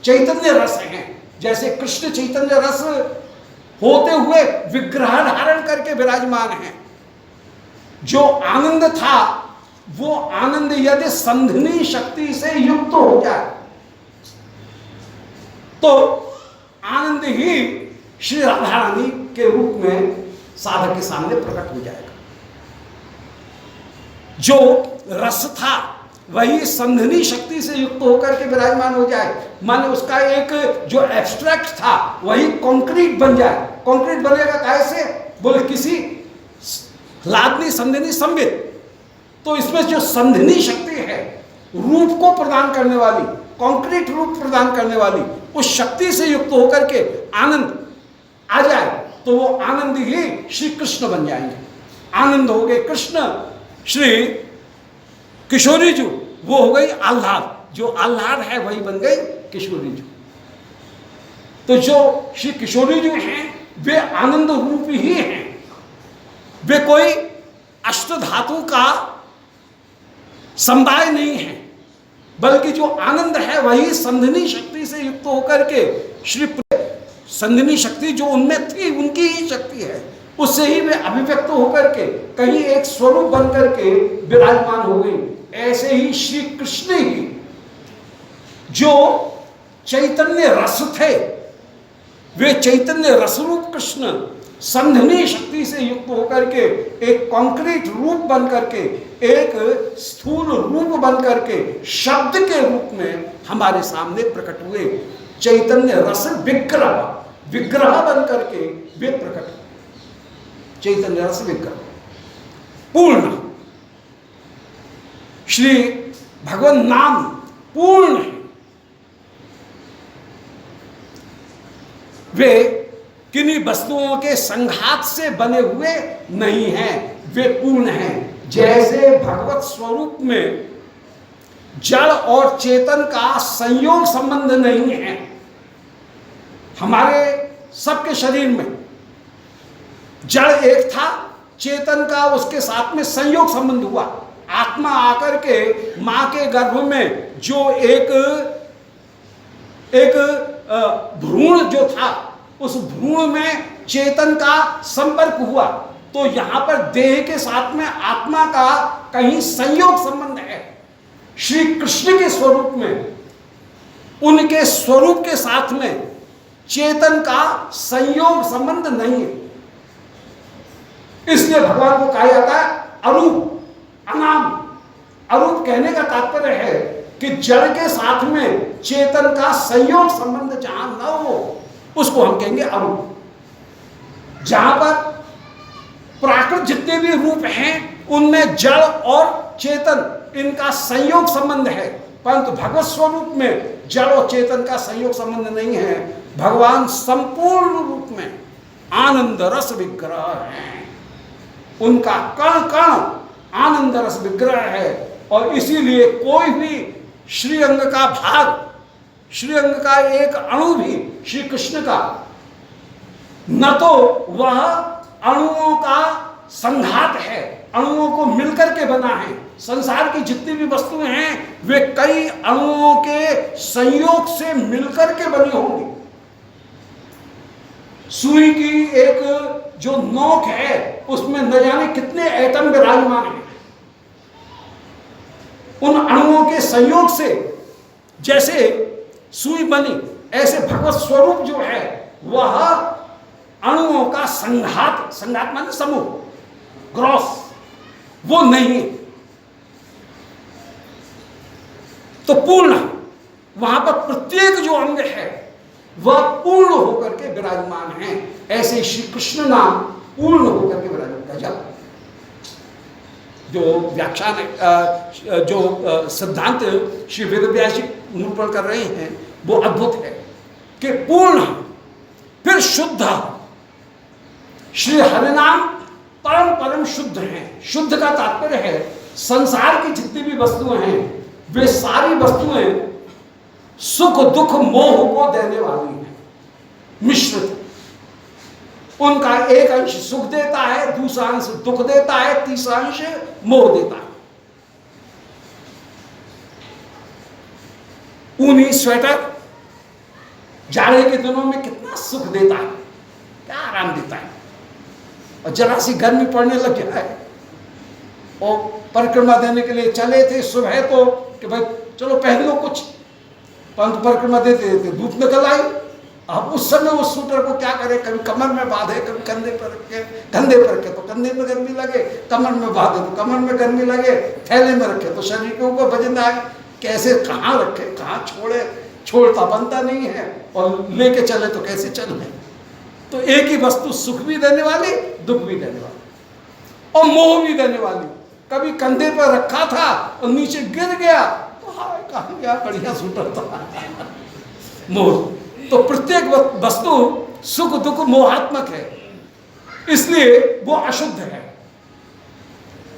चैतन्य रस हैं। जैसे कृष्ण चैतन्य रस होते हुए विग्रह धारण करके विराजमान हैं। जो आनंद था वो आनंद यदि संधिनी शक्ति से युक्त हो जाए तो आनंद ही श्री राधा रानी के रूप में साधक के सामने प्रकट हो जाएगा। जो रस था वही संधिनी शक्ति से युक्त होकर के विराजमान हो जाए, माने उसका एक जो एब्स्ट्रैक्ट था वही कंक्रीट बन जाए। कंक्रीट बनेगा कैसे? बोले किसी लादनी संधिनी संबित, तो इसमें जो संधिनी शक्ति है, रूप को प्रदान करने वाली, कंक्रीट रूप प्रदान करने वाली, उस शक्ति से युक्त होकर के आनंद आ जाए तो वो आनंद ही श्री कृष्ण बन जाएंगे। आनंद हो गए कृष्ण, श्री किशोरी जी वो हो गई आह्लाद, जो आह्लाद है वही बन गई किशोरी जी। तो जो श्री किशोरी जी हैं वे आनंद रूप ही हैं, वे कोई अष्ट धातु का समुदाय नहीं है, बल्कि जो आनंद है वही संधिनी शक्ति से युक्त होकर के श्री संधिनी शक्ति जो उनमें थी उनकी ही शक्ति है, उससे ही वे अभिव्यक्त होकर के कहीं एक स्वरूप बन करके विराजमान हो गई। ऐसे ही श्री कृष्ण ही जो चैतन्य रस थे, वे चैतन्य रस रूप कृष्ण संधिनी शक्ति से युक्त होकर के एक कॉन्क्रीट रूप बन करके, एक स्थूल रूप बन करके, शब्द के रूप में हमारे सामने प्रकट हुए। चैतन्य रस विग्रह, विग्रह बन करके वे प्रकट हुए। चैतन्य रस विग्रह पूर्ण, श्री भगवान नाम पूर्ण है। वे किन्हीं वस्तुओं के संघात से बने हुए नहीं हैं, वे पूर्ण हैं। जैसे भगवत स्वरूप में जड़ और चेतन का संयोग संबंध नहीं है, हमारे सबके शरीर में जड़ एक था, चेतन का उसके साथ में संयोग संबंध हुआ। आत्मा आकर के मां के गर्भ में जो एक भ्रूण जो था, उस भ्रूण में चेतन का संपर्क हुआ, तो यहां पर देह के साथ में आत्मा का कहीं संयोग संबंध है। श्री कृष्ण के स्वरूप में, उनके स्वरूप के साथ में चेतन का संयोग संबंध नहीं है। इसलिए भगवान को कहा जाता है अरूप, अनाम। अरूप कहने का तात्पर्य है कि जड़ के साथ में चेतन का संयोग संबंध जहां न हो उसको हम कहेंगे अरूप। जहां पर प्राकृत जितने भी रूप हैं उनमें जड़ और चेतन इनका संयोग संबंध है, परंतु भगवत स्वरूप में जड़ और चेतन का संयोग संबंध नहीं है। भगवान संपूर्ण रूप में आनंद रस विग्रह है, उनका कण कण आनंद रस विग्रह है। और इसीलिए कोई भी श्रीअंग का भाग, श्रीअंग का एक अणु भी श्री कृष्ण का, न तो वह अणुओं का संघात है, अणुओं को मिलकर के बना है। संसार की जितनी भी वस्तुएं हैं वे कई अणुओं के संयोग से मिलकर के बनी होंगी। सुई की एक जो नोक है उसमें न जाने कितने एटम विराजमान हैं। उन अणुओं के संयोग से जैसे सुई बनी, ऐसे भगवत स्वरूप जो है वह अणुओं का संघात, संघात माने समूह, ग्रॉस, वो नहीं। तो पूर्ण, वहां पर प्रत्येक जो अंग है वह पूर्ण होकर के विराजमान है। ऐसे श्री कृष्ण नाम पूर्ण होकर के विराजमान। जब जो व्याख्यान जो सिद्धांत श्री वेदव्यास जी निरूपण कर रहे हैं वो अद्भुत है कि पूर्ण, फिर शुद्ध, श्री हरिनाम परम परम शुद्ध हैं। शुद्ध का तात्पर्य है संसार की जितनी भी वस्तुएं हैं वे सारी वस्तुएं सुख दुख मोह को देने वाली हैं, मिश्रित। उनका एक अंश सुख देता है, दूसरा अंश दुख देता है, तीसरा अंश मोह देता है। ऊनी स्वेटर जाड़े के दिनों में कितना सुख देता है, क्या आराम देता है, और जरा सी गर्मी पड़ने लग जाए और परिक्रमा देने के लिए चले थे सुबह तो कि भाई चलो पहन लो कुछ, परंतु परिक्रमा देते देते धूप निकल आई। अब उस समय उस सूटर को क्या करे, कभी कमर में बांधे, कभी कंधे पर रखे, कंधे पर रखे तो कंधे में गर्मी लगे, कमर में बांधे तो कमर में गर्मी लगे, थैले में रखे तो शरीर के ऊपर वजन आए, कैसे कहाँ रखे कहाँ छोड़े, छोड़ता बनता नहीं है, और लेके चले तो कैसे चले। तो एक ही वस्तु सुख भी देने वाली, दुख भी देने वाली और मोह भी देने वाली। कभी कंधे पर रखा था और नीचे गिर गया तो हाय कहाँ गया, बढ़िया सूटर था। मोह तो प्रत्येक वस्तु सुख दुख मोहात्मक है, इसलिए वो अशुद्ध है।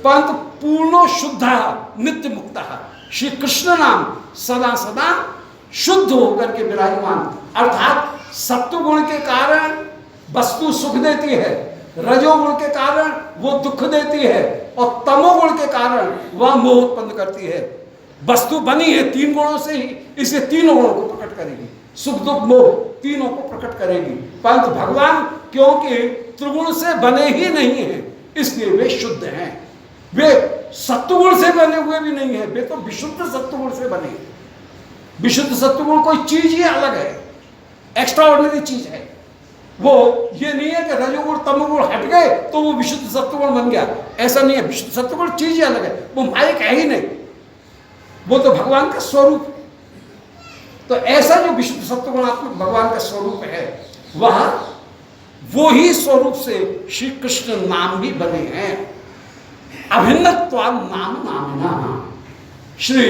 परंतु पूर्णो शुद्ध नित्य मुक्त श्री कृष्ण नाम सदा सदा शुद्ध होकर के विराजमान, अर्थात सत्वगुण के कारण वस्तु सुख देती है, रजोगुण के कारण वो दुख देती है, और तमोगुण के कारण वह मोह उत्पन्न करती है। वस्तु बनी है तीन गुणों से ही, इसे तीनों गुणों को प्रकट करेगी, सुख दुख मोह तीनों को प्रकट करेगी। परंतु भगवान क्योंकि त्रिगुण से बने ही नहीं है, इसलिए वे शुद्ध हैं। वे सत्वगुण से बने हुए भी नहीं है, वे तो विशुद्ध सत्वगुण से बने हैं। विशुद्ध सत्वगुण कोई चीज ही अलग है, एक्स्ट्रा ऑर्डिनरी चीज है। वो ये नहीं है कि रजोगुण तमोगुण हट गए तो वो विशुद्ध सत्वगुण बन गया, ऐसा नहीं है। विशुद्ध सत्वगुण चीज ही अलग है, वो माइक है ही नहीं, वो तो भगवान का स्वरूप। तो ऐसा जो विशुद्ध सत्वगुणात्मक भगवान का स्वरूप है, वह वो ही स्वरूप से श्री कृष्ण नाम भी बने हैं। अभिन्नत्वान नाम नामिना, श्री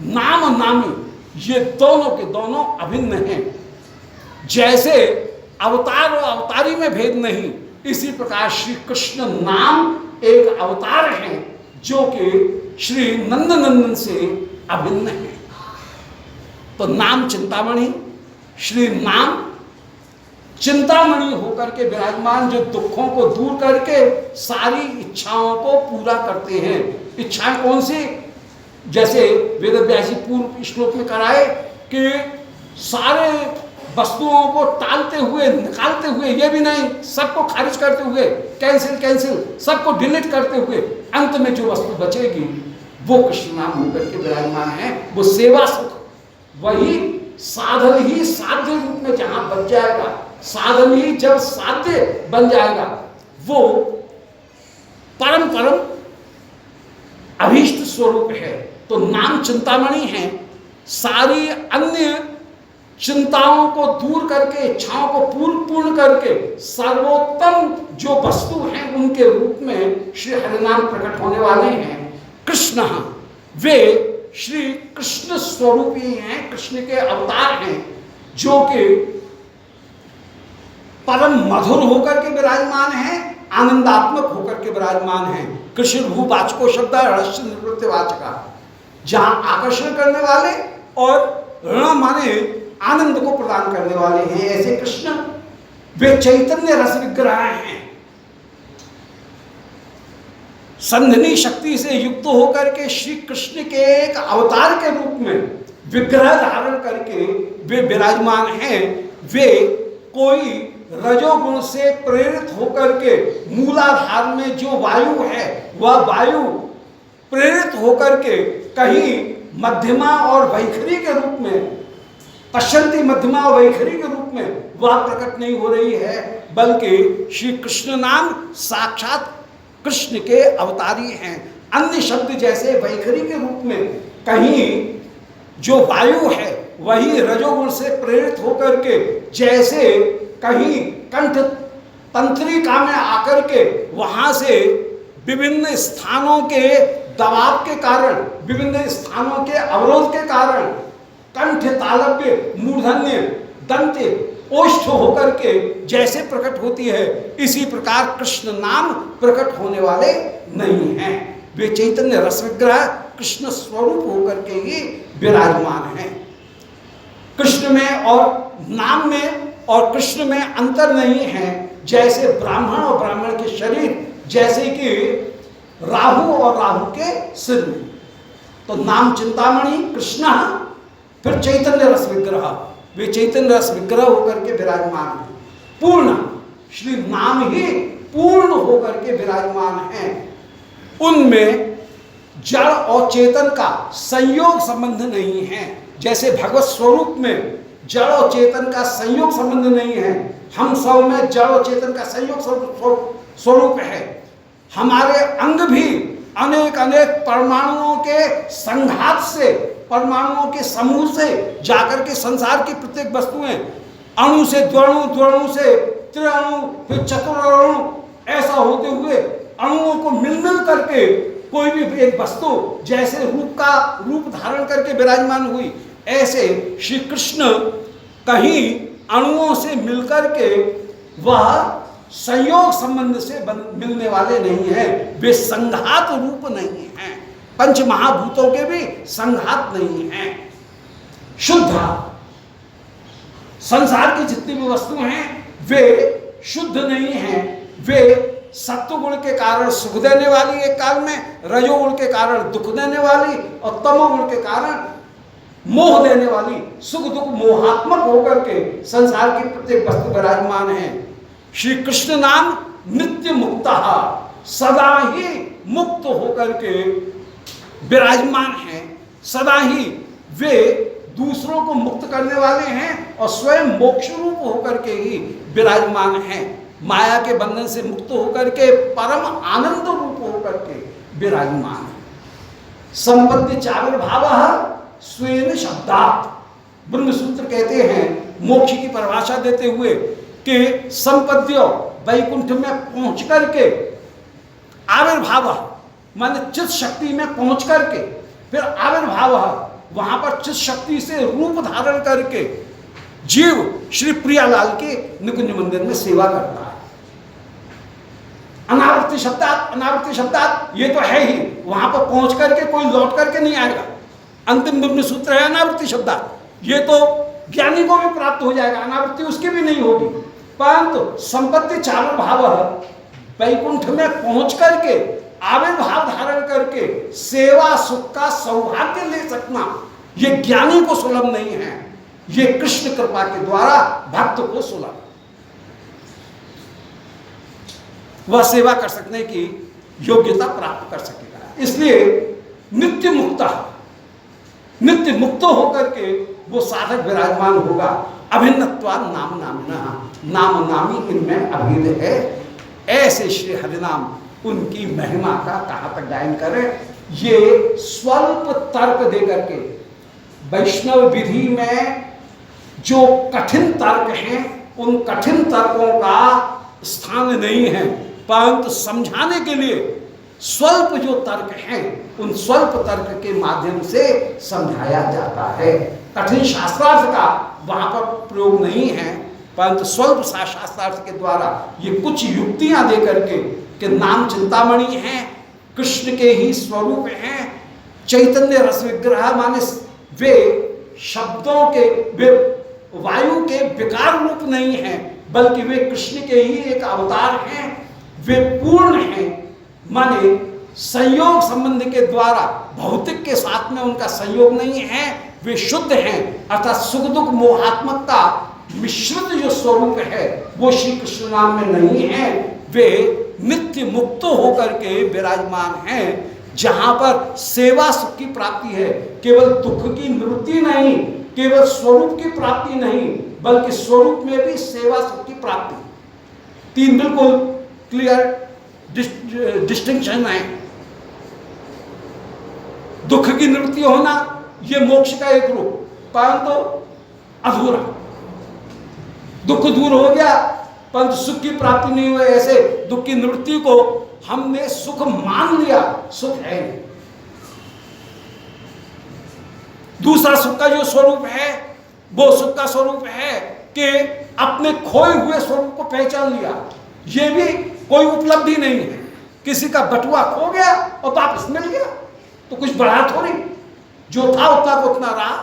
नाम नामी ये दोनों के दोनों अभिन्न हैं। जैसे अवतार और अवतारी में भेद नहीं, इसी प्रकार श्री कृष्ण नाम एक अवतार है जो कि श्री नंदनंदन से अभिन्न है। तो नाम चिंतामणि, श्री नाम चिंतामणि होकर के विराजमान, जो दुखों को दूर करके सारी इच्छाओं को पूरा करते हैं। इच्छाएं कौन सी? जैसे वेदव्यास जी पूर्व श्लोक में कराए कि सारे वस्तुओं को टालते हुए, निकालते हुए, ये भी नहीं, सबको खारिज करते हुए, कैंसिल कैंसिल, सबको डिलीट करते हुए अंत में जो वस्तु बचेगी वो कृष्ण नाम होकर के विराजमान है। वो सेवा सुख, वही साधन ही साध्य रूप में जहां बच जाएगा, साधन ही जब साध्य बन जाएगा, वो परम परम अभीष्ट स्वरूप है। तो नाम चिंतामणि है, सारी अन्य चिंताओं को दूर करके, इच्छाओं को पूर्ण करके सर्वोत्तम जो वस्तु हैं उनके रूप में श्री हरिनाम प्रकट होने वाले हैं। कृष्ण, वे श्री कृष्ण स्वरूपी हैं, कृष्ण के अवतार हैं, जो कि परम मधुर होकर के विराजमान हैं, आनंदात्मक होकर के विराजमान हैं। कृष्ण भूवाचको शब्द ऋष्य निवृत्ति वाचका, जहां आकर्षण करने वाले और ऋण माने आनंद को प्रदान करने वाले हैं। ऐसे कृष्ण वे चैतन्य रस विग्रह हैं, संधिनी शक्ति से युक्त होकर के श्री कृष्ण के एक अवतार के रूप में विग्रह धारण करके वे विराजमान हैं। वे कोई रजोगुण से प्रेरित होकर के मूलाधार में जो वायु है वह वायु प्रेरित होकर के कहीं मध्यमा और वैखरी के रूप में, पश्चंती मध्यमा और वैखरी के रूप में वह प्रकट नहीं हो रही है, बल्कि श्री कृष्ण नाम साक्षात कृष्ण के अवतारी हैं। अन्य शब्द जैसे वैखरी के रूप में कहीं जो वायु है वही रजोगुण से प्रेरित होकर के, जैसे कहीं कंठ तंत्रिका में आकर के वहां से विभिन्न स्थानों के दबाव के कारण, विभिन्न स्थानों के अवरोध के कारण कंठ तालव्य मूर्धन्य दंत्य ओष्ठ होकर के जैसे प्रकट होती है, इसी प्रकार कृष्ण नाम प्रकट होने वाले नहीं हैं। वे चैतन्य रस विग्रह कृष्ण स्वरूप होकर के ही विराजमान हैं। कृष्ण में और नाम में और कृष्ण में अंतर नहीं है। जैसे ब्राह्मण और ब्राह्मण के शरीर, जैसे कि राहु और राहु के सिर में, तो नाम चिंतामणि कृष्ण, फिर चैतन्य रस विग्रह, वे चैतन्य रस विग्रह होकर के विराजमान हैं। पूर्ण श्री नाम ही पूर्ण होकर के विराजमान हैं। उनमें जड़ और चेतन का संयोग संबंध नहीं है। जैसे भगवत स्वरूप में जड़ और चेतन का संयोग संबंध नहीं है, हम सब में जड़ और चेतन का संयोग स्वरूप है। हमारे अंग भी अनेक अनेक परमाणुओं के संघात से, परमाणुओं के समूह से जाकर के संसार की प्रत्येक वस्तुएं अणु से द्वणु, द्वणु से त्रिअणु, फिर चतुरणु, ऐसा होते हुए अणुओं को मिल करके कोई भी एक वस्तु जैसे रूप धारण करके विराजमान हुई, ऐसे श्री कृष्ण कहीं अणुओं से मिलकर के वह संयोग संबंध से मिलने वाले नहीं है। वे संघात रूप नहीं हैं। पंच महाभूतों के भी संघात नहीं हैं। शुद्ध संसार की जितनी भी वस्तुएं हैं वे शुद्ध नहीं हैं। वे सत्व गुण के कारण सुख देने वाली एक काल में, रजोगुण के कारण दुख देने वाली और तमोगुण के कारण मोह देने वाली, सुख दुख मोहात्मक होकर के संसार की प्रत्येक वस्तु विराजमान है। श्री कृष्ण नाम नित्य मुक्त, सदा ही मुक्त होकर के विराजमान है। सदा ही वे दूसरों को मुक्त करने वाले हैं और स्वयं मोक्ष रूप होकर के ही विराजमान हैं। माया के बंधन से मुक्त होकर के परम आनंद रूप होकर के विराजमान है। संपत्ति चाविर्भाव स्वेन शब्दात्, ब्रह्मसूत्र कहते हैं मोक्ष की परिभाषा देते हुए कि संपद्यो वैकुंठ में पहुंच करके, आविर्भाव माने चित शक्ति में पहुंच करके, फिर आविर्भाव वहां पर चित शक्ति से रूप धारण करके जीव श्री प्रियालाल के निकुंज मंदिर में सेवा करता है। अनावृत्ति शब्दात, अनावृत्ति शब्दात ये तो है ही, वहां पर पहुंच करके कोई लौट करके नहीं आएगा। अंतिम ब्रह्म सूत्र है अनावृत्ति शब्दात, ये तो ज्ञानी को भी प्राप्त हो जाएगा, अनावृत्ति उसकी भी नहीं होगी। परंतु संपत्ति चाविर्भाव वैकुंठ में पहुंच करके आविर्भाव धारण करके सेवा सुख का सौभाग्य ले सकना, ये ज्ञानी को सुलभ नहीं है, ये कृष्ण कृपा के द्वारा भक्त को सुलभ। वह सेवा कर सकने की योग्यता प्राप्त कर सकेगा। इसलिए नित्य मुक्त, नित्य मुक्त होकर के वो साधक विराजमान होगा। अभिन्नत्वा नाम नामिना, नाम नामी इनमें अभेद है। ऐसे श्री हरिनाम उनकी महिमा का कहाँ तक गायन करें। ये स्वल्प तर्क दे करके, वैष्णव विधि में जो कठिन तर्क हैं उन कठिन तर्कों का स्थान नहीं है, परंतु समझाने के लिए स्वल्प जो तर्क हैं उन स्वल्प तर्क के माध्यम से समझाया जाता है। कठिन शास्त्रार्थ का वहां पर प्रयोग नहीं है, परंतु स्वल्प शास्त्रार्थ के द्वारा ये कुछ युक्तियां दे करके कि नाम चिंतामणि हैं, कृष्ण के ही स्वरूप हैं, चैतन्य रस विग्रह माने वे शब्दों के, वे वायु के विकार रूप नहीं हैं, बल्कि वे कृष्ण के ही एक अवतार हैं। वे पूर्ण हैं माने संयोग संबंध के द्वारा भौतिक के साथ में उनका संयोग नहीं है। वे शुद्ध हैं, अर्थात सुख दुख मोहात्मक का मिश्रित जो स्वरूप है वो श्री कृष्ण नाम में नहीं है। वे नित्य मुक्त होकर के विराजमान हैं, जहां पर सेवा सुख की प्राप्ति है, केवल दुख की निवृत्ति नहीं, केवल स्वरूप की प्राप्ति नहीं, बल्कि स्वरूप में भी सेवा सुख की प्राप्ति। तीन बिल्कुल क्लियर डिस्टिंक्शन है। दुख की निवृत्ति होना ये मोक्ष का एक रूप, परंतु अधूरा। दुख दूर हो गया परंतु सुख की प्राप्ति नहीं हुई, ऐसे दुख की निवृत्ति को हमने सुख मान लिया, सुख है नहीं। दूसरा सुख का जो स्वरूप है वो सुख का स्वरूप है कि अपने खोए हुए स्वरूप को पहचान लिया, ये भी कोई उपलब्धि नहीं है। किसी का बटुआ खो गया और वापस मिल गया तो कुछ बढ़ा थोड़ी, जो था उतना को उतना रहा।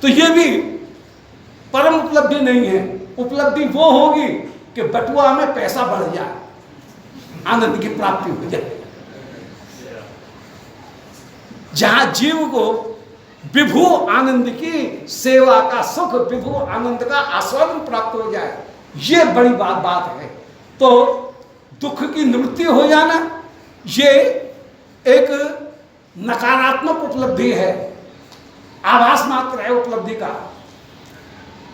तो ये भी परम उपलब्धि नहीं है। उपलब्धि वो होगी कि बटुआ में पैसा बढ़ जाए, आनंद की प्राप्ति हो जाए। जहां जीव को विभु आनंद की सेवा का सुख, विभु आनंद का आस्वादन प्राप्त हो जाए, ये बड़ी बात है। तो दुख की निवृत्ति हो जाना ये एक नकारात्मक उपलब्धि है, आभास मात्र है उपलब्धि का।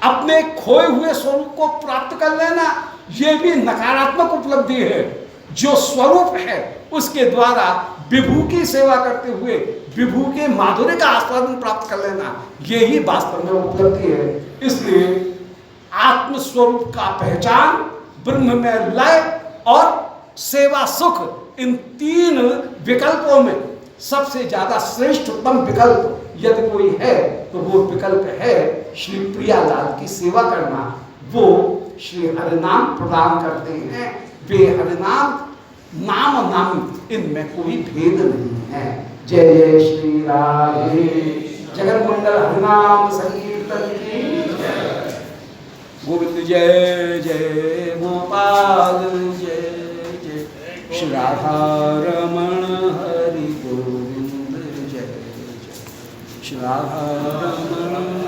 अपने खोए हुए स्वरूप को प्राप्त कर लेना यह भी नकारात्मक उपलब्धि है। जो स्वरूप है उसके द्वारा विभू की सेवा करते हुए विभू के माधुर्य का आस्वादन प्राप्त कर लेना, यही वास्तव में उपलब्धि है। इसलिए आत्मस्वरूप का पहचान, ब्रह्म में लय और सेवा सुख, इन तीन विकल्पों में सबसे ज्यादा श्रेष्ठतम विकल्प यदि कोई है तो वो विकल्प है श्री प्रियालाल की सेवा करना। वो श्री हरिनाम प्रदान करते हैं, वे हरिनाम नाम नामी, इनमें कोई भेद नहीं है। जय जय श्री राधे, जगन मंडल हरिनाम संकीर्तन की जय। गोविंद जय जय गोपाल जय जय, श्री राधा रमण हरि गोविंद जय जय, श्री राधा रमण